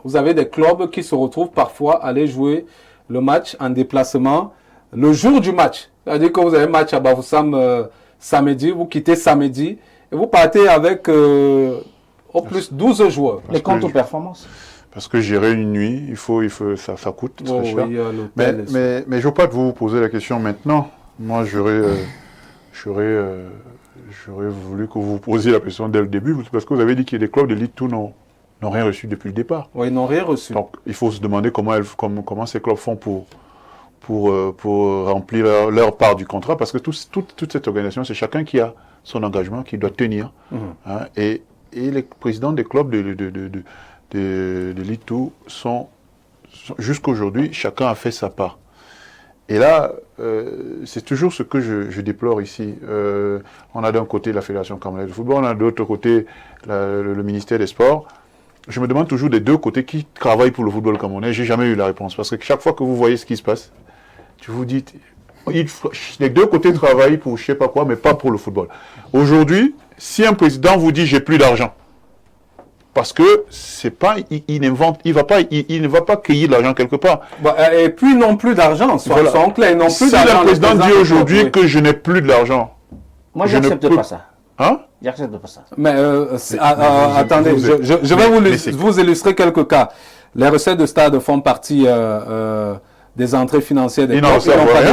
Vous avez des clubs qui se retrouvent parfois à aller jouer le match en déplacement le jour du match. C'est-à-dire que vous avez un match à Bafoussam samedi, vous quittez samedi et vous partez avec au plus 12 joueurs. Les comptes aux performances. Parce que gérer une nuit, ça coûte très cher. Oui, mais je ne veux pas vous poser la question maintenant. Moi, j'aurais voulu que vous vous posiez la question dès le début, parce que vous avez dit que les clubs de Ligue 2 n'ont rien reçu depuis le départ. Oui, ils n'ont rien reçu. Donc, il faut se demander comment ces clubs font pour remplir leur part du contrat, parce que toute cette organisation, c'est chacun qui a son engagement, qui doit tenir. Hein, et les présidents des clubs de Ligue 2 sont jusqu'à aujourd'hui, chacun a fait sa part. Et là, c'est toujours ce que je déplore ici. On a d'un côté la Fédération camerounaise de football, on a de l'autre côté le ministère des Sports. Je me demande toujours des deux côtés qui travaillent pour le football camerounais. J'ai jamais eu la réponse, parce que chaque fois que vous voyez ce qui se passe, tu vous dites, les deux côtés travaillent pour je sais pas quoi, mais pas pour le football. Aujourd'hui, si un président vous dit j'ai plus d'argent, parce que c'est pas, il ne va pas cueillir de l'argent quelque part. Et puis ils n'ont plus d'argent, soyons clairs, ils n'ont plus d'argent. Si le président dit aujourd'hui que je n'ai plus de l'argent, moi je n'accepte pas ça. Hein? J'accepte pas ça. Mais attendez, je vais vous illustrer quelques cas. Les recettes de stade font partie des entrées financières des clubs.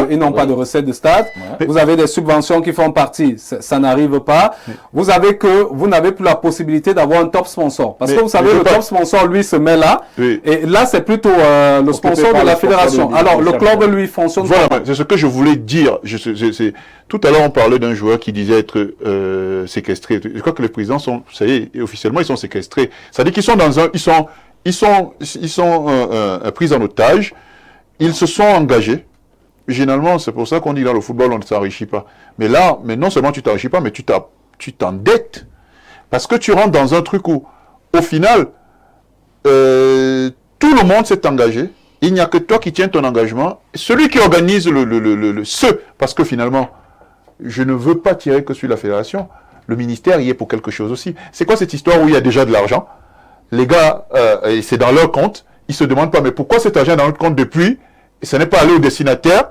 Ils n'ont pas de recettes de stade. Ouais. Vous avez des subventions qui font partie. Ça n'arrive pas. Vous n'avez plus la possibilité d'avoir un top sponsor. Parce que vous savez, le top sponsor, lui, se met là. Oui. Et là, c'est plutôt le sponsor de la fédération. Alors, le club, lui, fonctionne. Voilà, c'est ce que je voulais dire. Tout à l'heure, on parlait d'un joueur qui disait être séquestré. Je crois que les présidents sont, ça y est, officiellement, ils sont séquestrés. C'est-à-dire qu'ils sont dans un, ils sont pris en otage. Ils se sont engagés. Généralement, c'est pour ça qu'on dit dans le football, on ne s'enrichit pas. Mais là, non seulement tu t'enrichis pas, mais tu t'endettes. Parce que tu rentres dans un truc où, au final, tout le monde s'est engagé. Il n'y a que toi qui tiens ton engagement. Celui qui organise parce que finalement, je ne veux pas tirer que sur la fédération. Le ministère y est pour quelque chose aussi. C'est quoi cette histoire où il y a déjà de l'argent? Les gars, c'est dans leur compte. Ils ne se demandent pas, mais pourquoi cet argent est dans notre compte depuis et ça n'est pas allé au destinataire?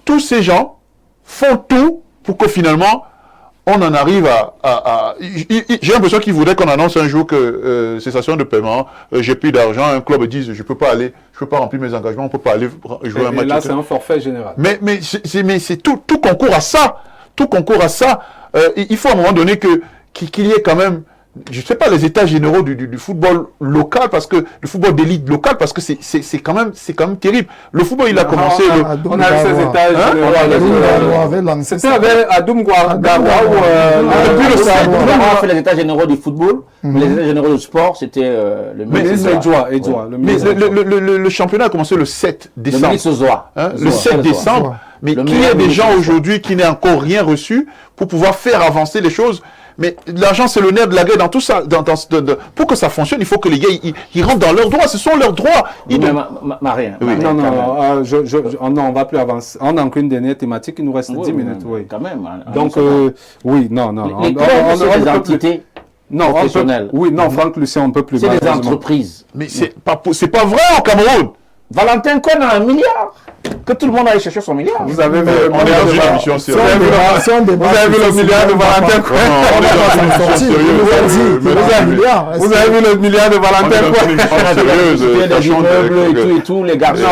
Tous ces gens font tout pour que finalement, on en arrive à j'ai l'impression qu'ils voudraient qu'on annonce un jour que cessation de paiement, j'ai plus d'argent, un club dise je peux pas aller, je peux pas remplir mes engagements, on peut pas aller jouer un match. Et là, c'est un forfait général. Mais c'est tout concourt à ça. Tout concourt à ça. Il faut à un moment donné qu'il y ait quand même, je ne sais pas, les états généraux du football local, parce que le football d'élite local, parce que c'est quand même terrible. Le football, il a commencé. On a eu ces états généraux. C'était avec Adoum Gawa on a fait les états généraux du football, les états généraux du sport, c'était le ministre Edouard. Mais le championnat a commencé le 7 décembre. Le ministre Zoa. Le 7 décembre. Mais qu'il y ait des gens aujourd'hui qui n'aient encore rien reçu pour pouvoir faire avancer les choses. Mais l'argent, c'est le nerf de la guerre dans tout ça. Pour que ça fonctionne, il faut que les gars ils rentrent dans leurs droits. Ce sont leurs droits. Marie. Non, on va plus avancer. On n'a qu'une dernière thématique. Il nous reste 10 minutes. Oui. Quand même. Donc, oui, non. Les clubs, c'est des entités professionnelles. Oui, non, Franck Lucien, on ne peut plus. C'est des entreprises. Mais c'est pas vrai au Cameroun. Valentin Cohen a 1 milliard. Que tout le monde aille chercher son milliard. Vous avez vu le milliard de émission sérieuse. Vous avez vu le milliard de Valentin Cohen. Vous avez vu le milliard de Valentin Cohen. Des immeubles et tout, les garçons.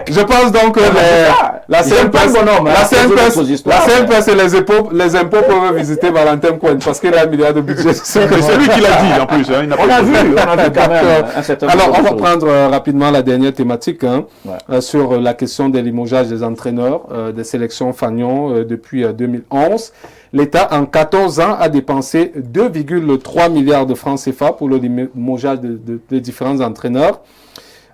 Je pense donc que la CNPS et les impôts peuvent visiter Valentin Cohen parce qu'il a 1 milliard de budget. C'est lui qui l'a dit en plus. On a vu quand même un certain nombre. Alors, on va prendre rapidement la dernière thématique sur la question des limogeages des entraîneurs des sélections Fagnon depuis 2011. L'État, en 14 ans, a dépensé 2,3 milliards de francs CFA pour le limogeage de différents entraîneurs.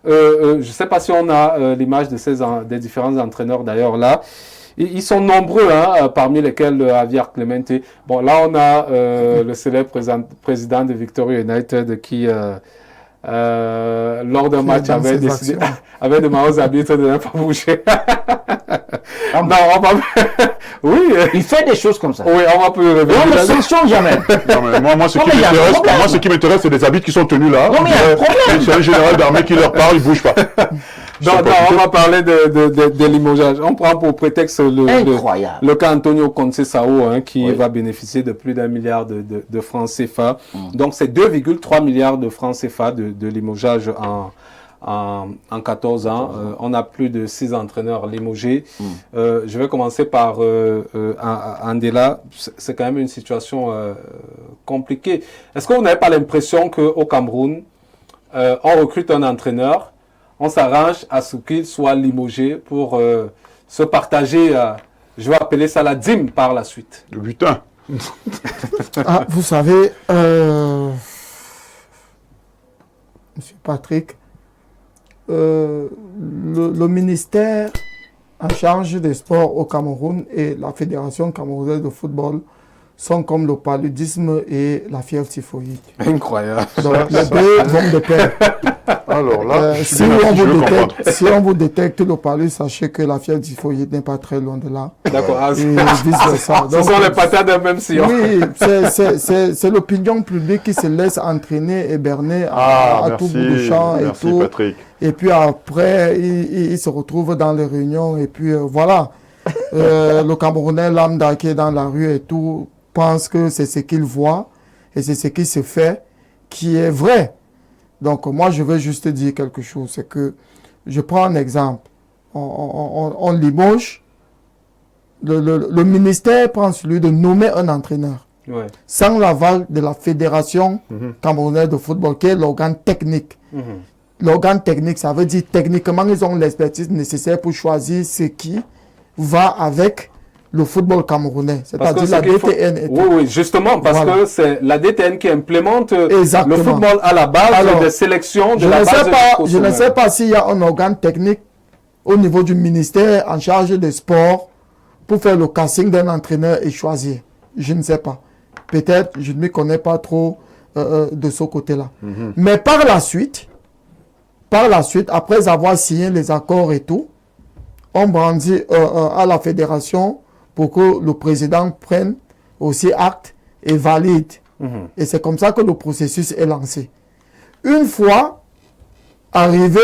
Je ne sais pas si on a l'image des différents entraîneurs d'ailleurs là. Ils sont nombreux, parmi lesquels Javier Clemente. Bon, là, on a le célèbre président de Victoria United qui lors d'un match, avait demandé aux arbitres de ne pas bouger. Non, on va... Oui. Il fait des choses comme ça. Oui, on va plus révéler. On ne sanctionne jamais. Non, mais moi, ce qui m'intéresse, c'est des arbitres qui sont tenus là. Non, mais il y a un problème. C'est un général d'armée qui leur parle, ils ne bougent pas. Non, on va parler de limogeage. On prend pour prétexte le cas Antonio Conceição, qui va bénéficier de plus d'1 milliard de francs CFA. Donc, c'est 2,3 milliards de francs CFA de limogeage en 14 ans. On a plus de 6 entraîneurs limogés. Je vais commencer par Andela. C'est quand même une situation compliquée. Est-ce que vous n'avez pas l'impression qu'au Cameroun, on recrute un entraîneur, on s'arrange à ce qu'il soit limogé pour se partager, je vais appeler ça la dîme par la suite. Le butin. Vous savez, Monsieur Patrick, le ministère en charge des sports au Cameroun et la Fédération camerounaise de football sont comme le paludisme et la fièvre typhoïde. Incroyable. Donc les deux vont de pair. Alors là, si on vous détecte le palud, sachez que la fièvre typhoïde n'est pas très loin de là. D'accord. Et vice-versa. Ce sont les patates d'un même sillon. Oui, c'est l'opinion publique qui se laisse entraîner et berner à tout bout de champ et tout. Patrick. Et puis après, il se retrouve dans les réunions et puis voilà. Le Camerounais lambda qui est dans la rue et tout pense que c'est ce qu'il voit et c'est ce qui se fait qui est vrai. Donc moi je veux juste dire quelque chose, c'est que je prends un exemple. On limoge, le ministère prend celui de nommer un entraîneur. Ouais. Sans l'aval de la Fédération camerounaise de football, qui est l'organe technique. L'organe technique, ça veut dire techniquement, ils ont l'expertise nécessaire pour choisir ce qui va avec le football camerounais. C'est-à-dire la DTN. Oui, justement, parce que c'est la DTN qui implémente le football à la base des sélections de la base. Je ne sais pas s'il y a un organe technique au niveau du ministère en charge des sports pour faire le casting d'un entraîneur et choisir. Je ne sais pas. Peut-être, je ne me connais pas trop de ce côté-là. Mais par la suite, après avoir signé les accords et tout, on brandit à la fédération pour que le président prenne aussi acte et valide. Et c'est comme ça que le processus est lancé. Une fois arrivé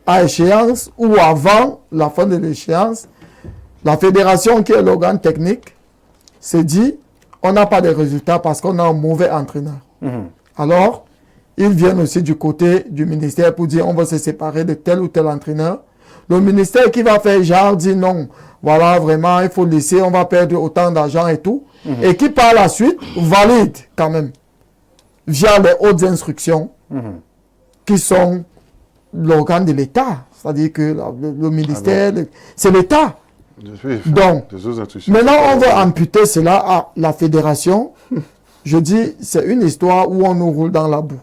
à échéance ou avant la fin de l'échéance, la fédération qui est l'organe technique se dit on n'a pas de résultats parce qu'on a un mauvais entraîneur. Alors, ils viennent aussi du côté du ministère pour dire on va se séparer de tel ou tel entraîneur. Le ministère qui va faire genre dit non, voilà vraiment il faut laisser, on va perdre autant d'argent et tout. Et qui par la suite valide quand même via les hautes instructions qui sont l'organe de l'État. C'est-à-dire que le ministère, c'est l'État. Donc, maintenant on va amputer cela à la fédération. Je dis, c'est une histoire où on nous roule dans la boue.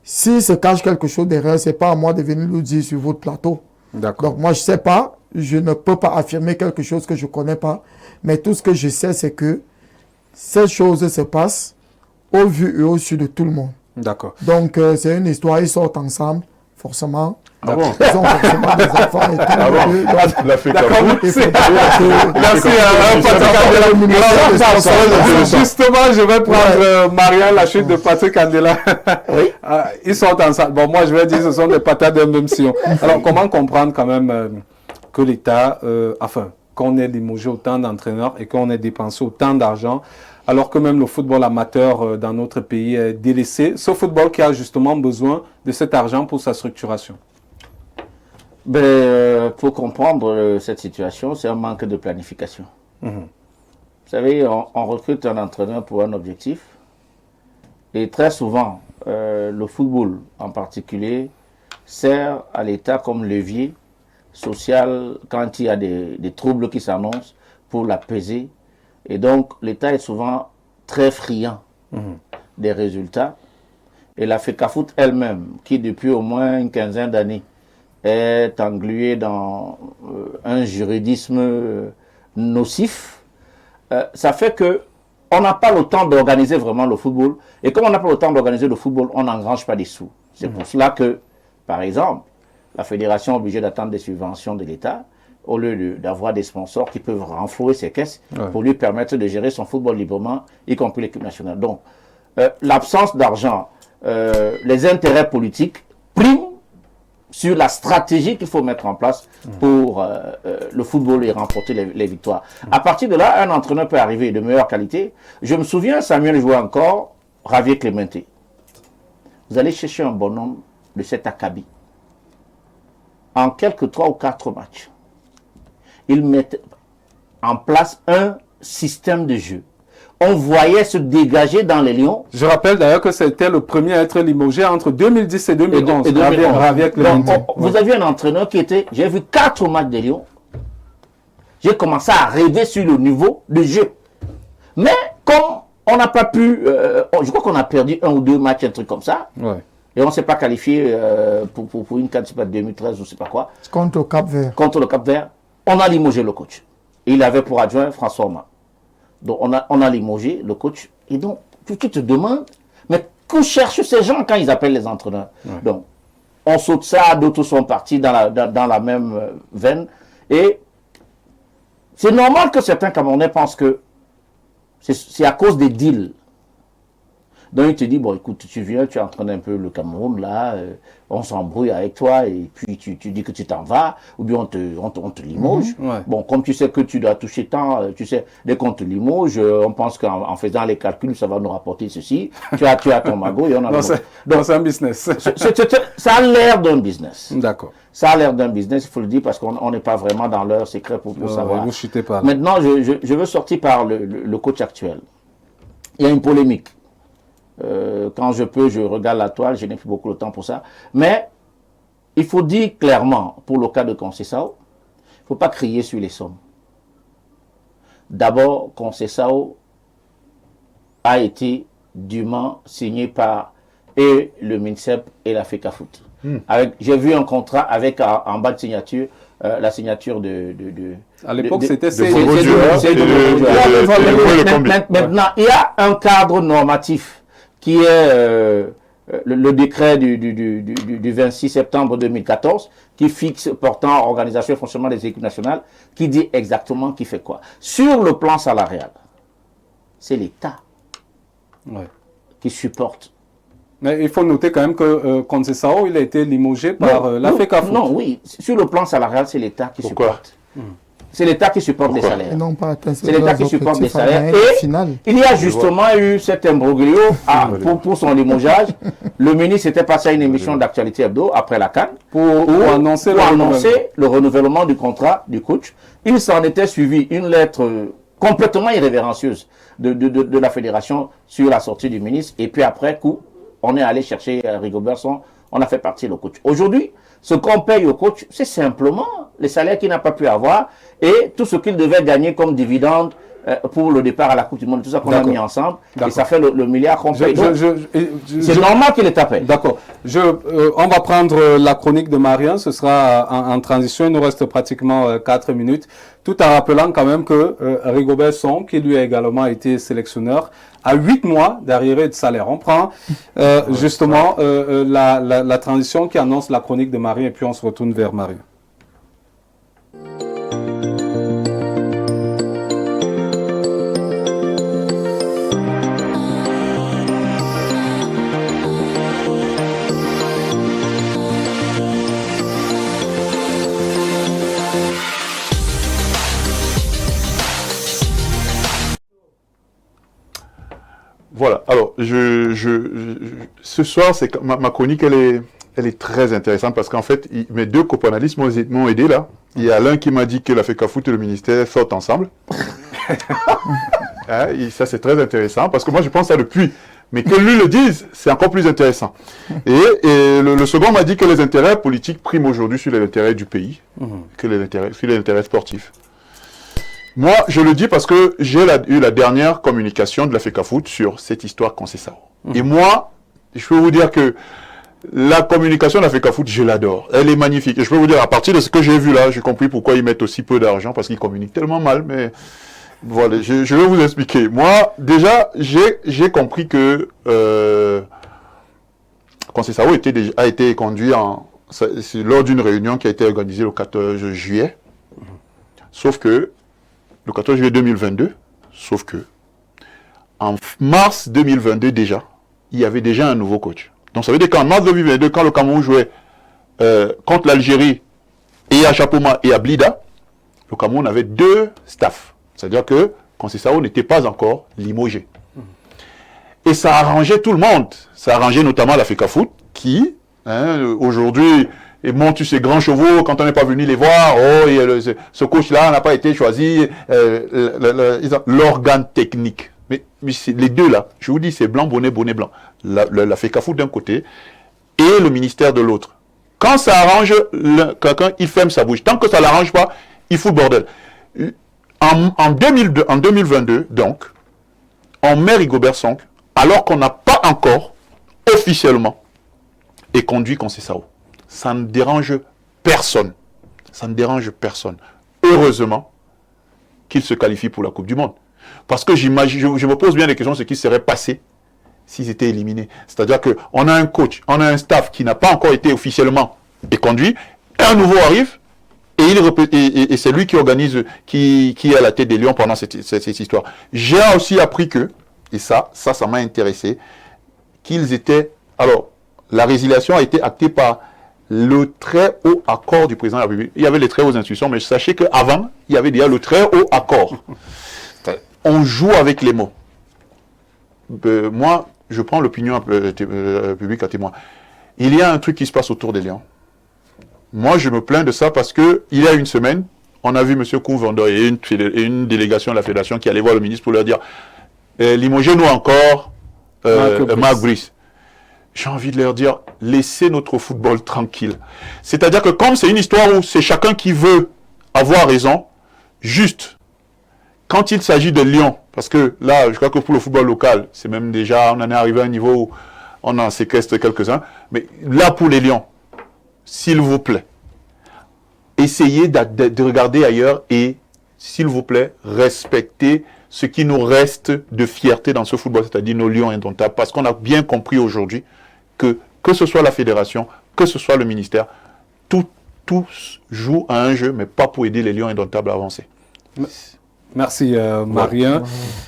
S'il se cache quelque chose derrière, ce n'est pas à moi de venir le dire sur votre plateau. Donc moi, je ne sais pas, je ne peux pas affirmer quelque chose que je ne connais pas. Mais tout ce que je sais, c'est que ces choses se passent au vu et au su de tout le monde. D'accord. Donc c'est une histoire, ils sortent ensemble, forcément. Ils ont forcément des enfants et tout. Merci. Justement, je vais prendre Marianne, la chute de Patrick Andela. Ils sont ensemble. Bon, moi, je vais dire ce sont des patates d'un même sillon. Alors, comment comprendre quand même que l'État, qu'on ait limogé autant d'entraîneurs et qu'on ait dépensé autant d'argent, alors que même le football amateur dans notre pays est délaissé, ce football qui a justement besoin de cet argent pour sa structuration? Pour comprendre cette situation, c'est un manque de planification. Vous savez, on recrute un entraîneur pour un objectif. Et très souvent, le football en particulier sert à l'État comme levier social quand il y a des troubles qui s'annoncent pour l'apaiser. Et donc, l'État est souvent très friand des résultats. Et la FECAFOOT elle-même, qui depuis au moins une quinzaine d'années est engluée dans un juridisme nocif, ça fait que on n'a pas le temps d'organiser vraiment le football. Et comme on n'a pas le temps d'organiser le football, on n'engrange pas des sous. C'est pour cela que, par exemple, la fédération est obligée d'attendre des subventions de l'État au lieu d'avoir des sponsors qui peuvent renflouer ses caisses pour lui permettre de gérer son football librement, y compris l'équipe nationale. Donc, l'absence d'argent, les intérêts politiques priment sur la stratégie qu'il faut mettre en place pour le football et remporter les victoires. À partir de là, un entraîneur peut arriver de meilleure qualité. Je me souviens, Samuel jouait encore, Javier Clemente. Vous allez chercher un bonhomme de cet acabit. En quelques 3 ou 4 matchs, il met en place un système de jeu. On voyait se dégager dans les Lions. Je rappelle d'ailleurs que c'était le premier à être limogé entre 2010 et 2011. Vous avez un entraîneur qui était... J'ai vu 4 matchs des Lions. J'ai commencé à rêver sur le niveau de jeu. Mais comme on n'a pas pu... je crois qu'on a perdu 1 ou 2 matchs, un truc comme ça. Ouais. Et on ne s'est pas qualifié pour une CAN, je sais pas, 2013 ou je ne sais pas quoi. Contre le Cap-Vert. Contre le Cap-Vert. On a limogé le coach. Et il avait pour adjoint François Oma. Donc on a limogé le coach. Et donc, tu te demandes, mais que cherchent ces gens quand ils appellent les entraîneurs? Donc, on saute ça, d'autres sont partis dans la même veine. Et c'est normal que certains Camerounais pensent que c'est à cause des deals. Donc il te dit, bon écoute, tu viens, tu entraînes un peu le Cameroun, là, on s'embrouille avec toi, et puis tu dis que tu t'en vas, ou bien on te limoge. Bon, comme tu sais que tu dois toucher tant, tu sais, dès qu'on te limoge, on pense qu'en faisant les calculs, ça va nous rapporter ceci. Tu as ton magot, et on a... Donc c'est un business. Ça a l'air d'un business. D'accord. Ça a l'air d'un business, il faut le dire, parce qu'on n'est pas vraiment dans leur secret pour savoir. Vous chutez pas. Maintenant, je veux sortir par le coach actuel. Il y a une polémique. Quand je peux, je regarde la toile, je n'ai plus beaucoup de temps pour ça. Mais il faut dire clairement, pour le cas de Conceição, il ne faut pas crier sur les sommes. D'abord, Conceição a été dûment signé par et le MINSEP et la FECAFOOT. J'ai vu un contrat avec en bas de signature, la signature à l'époque, c'était Maintenant, il y a un cadre normatif qui est le décret du 26 septembre 2014, qui fixe portant organisation et fonctionnement des équipes nationales, qui dit exactement qui fait quoi. Sur le plan salarial, c'est l'État qui supporte. Mais il faut noter quand même que Conceição, il a été limogé par la FECAFOOT. Non, oui. Sur le plan salarial, c'est l'État qui supporte. C'est l'État qui supporte les salaires. C'est l'État qui supporte les salaires. Et il y a justement eu cet imbroglio pour son limogeage. Le ministre était passé à une émission d'actualité hebdo après la CAN pour annoncer le renouvellement du contrat du coach. Il s'en était suivi une lettre complètement irrévérencieuse de la fédération sur la sortie du ministre. Et puis après coup, on est allé chercher Rigobertson, on a fait partir le coach. Aujourd'hui, ce qu'on paye au coach, c'est simplement les salaires qu'il n'a pas pu avoir et tout ce qu'il devait gagner comme dividende pour le départ à la Coupe du Monde, tout ça qu'on a mis ensemble, et ça fait le milliard qu'on paye. C'est normal qu'il est tapé. D'accord. On va prendre la chronique de Marien, ce sera en transition, il nous reste pratiquement 4 minutes, tout en rappelant quand même que Rigobertson, qui lui a également été sélectionneur, a 8 mois d'arriéré de salaire. On prend justement la transition qui annonce la chronique de Marien, et puis on se retourne vers Marien. Voilà, alors, ce soir, ma chronique, elle est très intéressante parce qu'en fait, mes 2 copanalistes m'ont aidé là. Il y a l'un qui m'a dit que la FECAFOOT et le ministère sortent ensemble. Ça, c'est très intéressant parce que moi, je pense ça depuis. Mais que lui le dise, c'est encore plus intéressant. Et le second m'a dit que les intérêts politiques priment aujourd'hui sur les intérêts du pays, sur les intérêts sportifs. Moi, je le dis parce que j'ai eu la dernière communication de la FECAFOOT sur cette histoire Conceição. Et moi, je peux vous dire que la communication de la FECAFOOT, je l'adore. Elle est magnifique. Et je peux vous dire, à partir de ce que j'ai vu là, j'ai compris pourquoi ils mettent aussi peu d'argent, parce qu'ils communiquent tellement mal. Mais Voilà, je vais vous expliquer. Moi, déjà, j'ai compris que Conceição a été conduit lors d'une réunion qui a été organisée le 14 juillet. Sauf que, le 14 juillet 2022, sauf que, en mars 2022 déjà, il y avait déjà un nouveau coach. Donc ça veut dire qu'en mars 2022, quand le Cameroun jouait contre l'Algérie et à Chapoma et à Blida, le Cameroun avait 2 staffs. C'est-à-dire que Conceição n'était pas encore limogé. Et ça arrangeait tout le monde. Ça arrangeait notamment la FECAFOOT qui, aujourd'hui, monte sur ses grands chevaux quand on n'est pas venu les voir. Oh, ce coach-là n'a pas été choisi. L'organe technique. Mais les deux là, je vous dis, c'est blanc, bonnet blanc. La FECAFOOT d'un côté et le ministère de l'autre. Quand ça arrange quelqu'un, il ferme sa bouche. Tant que ça ne l'arrange pas, il fout le bordel. En 2022, donc, on met Rigobert Song, alors qu'on n'a pas encore officiellement et conduit Conceição. Ça ne dérange personne. Ça ne dérange personne. Heureusement qu'il se qualifie pour la Coupe du Monde. Parce que je me pose bien des questions, ce qui serait passé s'ils étaient éliminés. C'est-à-dire qu'on a un coach, on a un staff qui n'a pas encore été officiellement conduit, un nouveau arrive, et c'est lui qui organise, qui est à la tête des Lions pendant cette histoire. J'ai aussi appris que, et ça m'a intéressé, qu'ils étaient... Alors, la résiliation a été actée par le très haut accord du président de la République. Il y avait les très hautes institutions, mais sachez qu'avant, il y avait déjà le très haut accord. On joue avec les mots. Moi, je prends l'opinion publique à témoin. Il y a un truc qui se passe autour des Lions. Moi, je me plains de ça parce que il y a une semaine, on a vu M. Kouvando et une délégation de la Fédération qui allait voir le ministre pour leur dire limogez-nous encore Marc Brice. J'ai envie de leur dire, laissez notre football tranquille. C'est-à-dire que comme c'est une histoire où c'est chacun qui veut avoir raison, juste, quand il s'agit de Lyon, parce que là, je crois que pour le football local, c'est même déjà, on en est arrivé à un niveau où on en séquestre quelques-uns, mais là pour les Lions, s'il vous plaît, essayez de regarder ailleurs et, s'il vous plaît, respectez ce qui nous reste de fierté dans ce football, c'est-à-dire nos Lions indomptables, parce qu'on a bien compris aujourd'hui que ce soit la fédération, que ce soit le ministère, tous jouent à un jeu, mais pas pour aider les Lions indomptables à avancer. Merci Marien.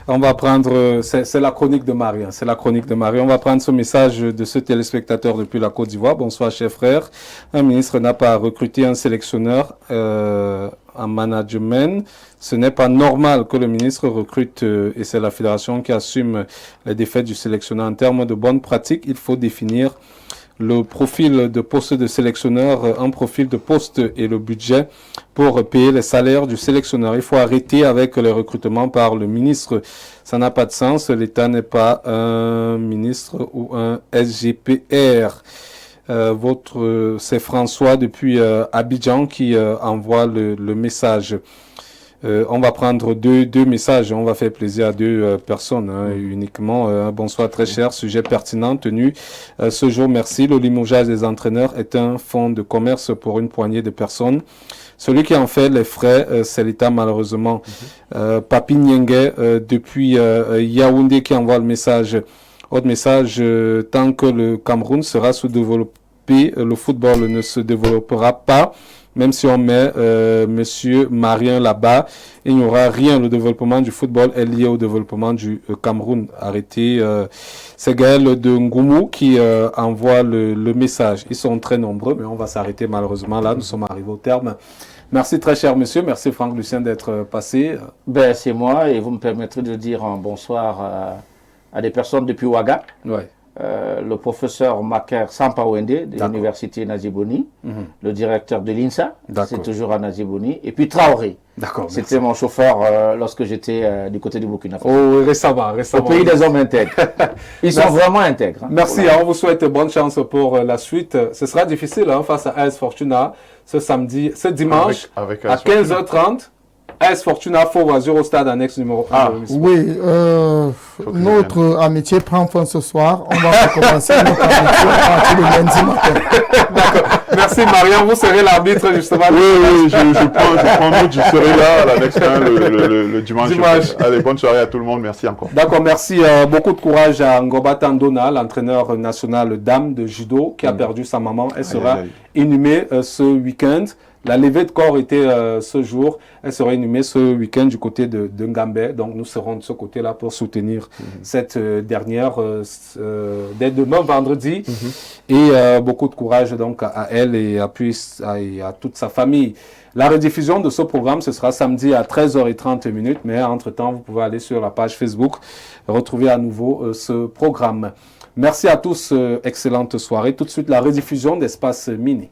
On va prendre, c'est la chronique de Marien, On va prendre ce message de ce téléspectateur depuis la Côte d'Ivoire. Bonsoir chers frères. Un ministre n'a pas recruté un sélectionneur en management. Ce n'est pas normal que le ministre recrute et c'est la fédération qui assume les défaites du sélectionneur. En termes de bonnes pratiques, il faut définir le profil de poste de sélectionneur, un profil de poste et le budget pour payer les salaires du sélectionneur. Il faut arrêter avec le recrutement par le ministre. Ça n'a pas de sens. L'État n'est pas un ministre ou un SGPR. C'est François depuis Abidjan qui envoie le message. On va prendre deux messages, on va faire plaisir à deux personnes uniquement. Bonsoir très cher, sujet pertinent tenu ce jour, merci. Le limogeage des entraîneurs est un fonds de commerce pour une poignée de personnes. Celui qui en fait les frais, c'est l'État malheureusement. Papi Nyenge depuis Yaoundé qui envoie le message. Autre message, tant que le Cameroun sera sous-développé, le football ne se développera pas. Même si on met Monsieur Marien là-bas, il n'y aura rien. Le développement du football est lié au développement du Cameroun. Arrêtez. C'est Gaël de Ngoumou qui envoie le message. Ils sont très nombreux, mais on va s'arrêter malheureusement là. Nous sommes arrivés au terme. Merci très cher monsieur. Merci Franck Lucien d'être passé. Ben, c'est moi et vous me permettrez de dire un bonsoir à des personnes depuis Ouaga. Ouais. Le professeur Maker Sampaouende de l'université Nazibouni, le directeur de l'INSA, c'est toujours à Nazibouni, et puis Traoré. D'accord. C'était mon chauffeur lorsque j'étais du côté du Burkina Faso. Oh, récemment. Au pays des hommes intègres. Ils sont vraiment intègres. Hein. Merci, on vous souhaite bonne chance pour la suite. Ce sera difficile face à AS Fortuna ce dimanche avec à 15h30. AS Fortuna Fauve Azur au stade annexe numéro 1. Oui, notre amitié prend fin ce soir. On va recommencer notre amitié à partir le lundi matin. D'accord. Merci Marion, vous serez l'arbitre justement. Oui, je prends note, je serai là à l'annexe 1 le dimanche. Allez, bonne soirée à tout le monde, merci encore. D'accord, merci. Beaucoup de courage à Ngoba Tandona, l'entraîneur national dame de judo qui a perdu sa maman. Elle sera inhumée ce week-end. La levée de corps était ce jour. Elle sera inhumée ce week-end du côté de Ngambé. Donc, nous serons de ce côté-là pour soutenir cette dernière dès demain, vendredi. Et beaucoup de courage donc à elle et à toute sa famille. La rediffusion de ce programme, ce sera samedi à 13h30. Mais entre-temps, vous pouvez aller sur la page Facebook, retrouver à nouveau ce programme. Merci à tous. Excellente soirée. Tout de suite, la rediffusion d'Espace Mini.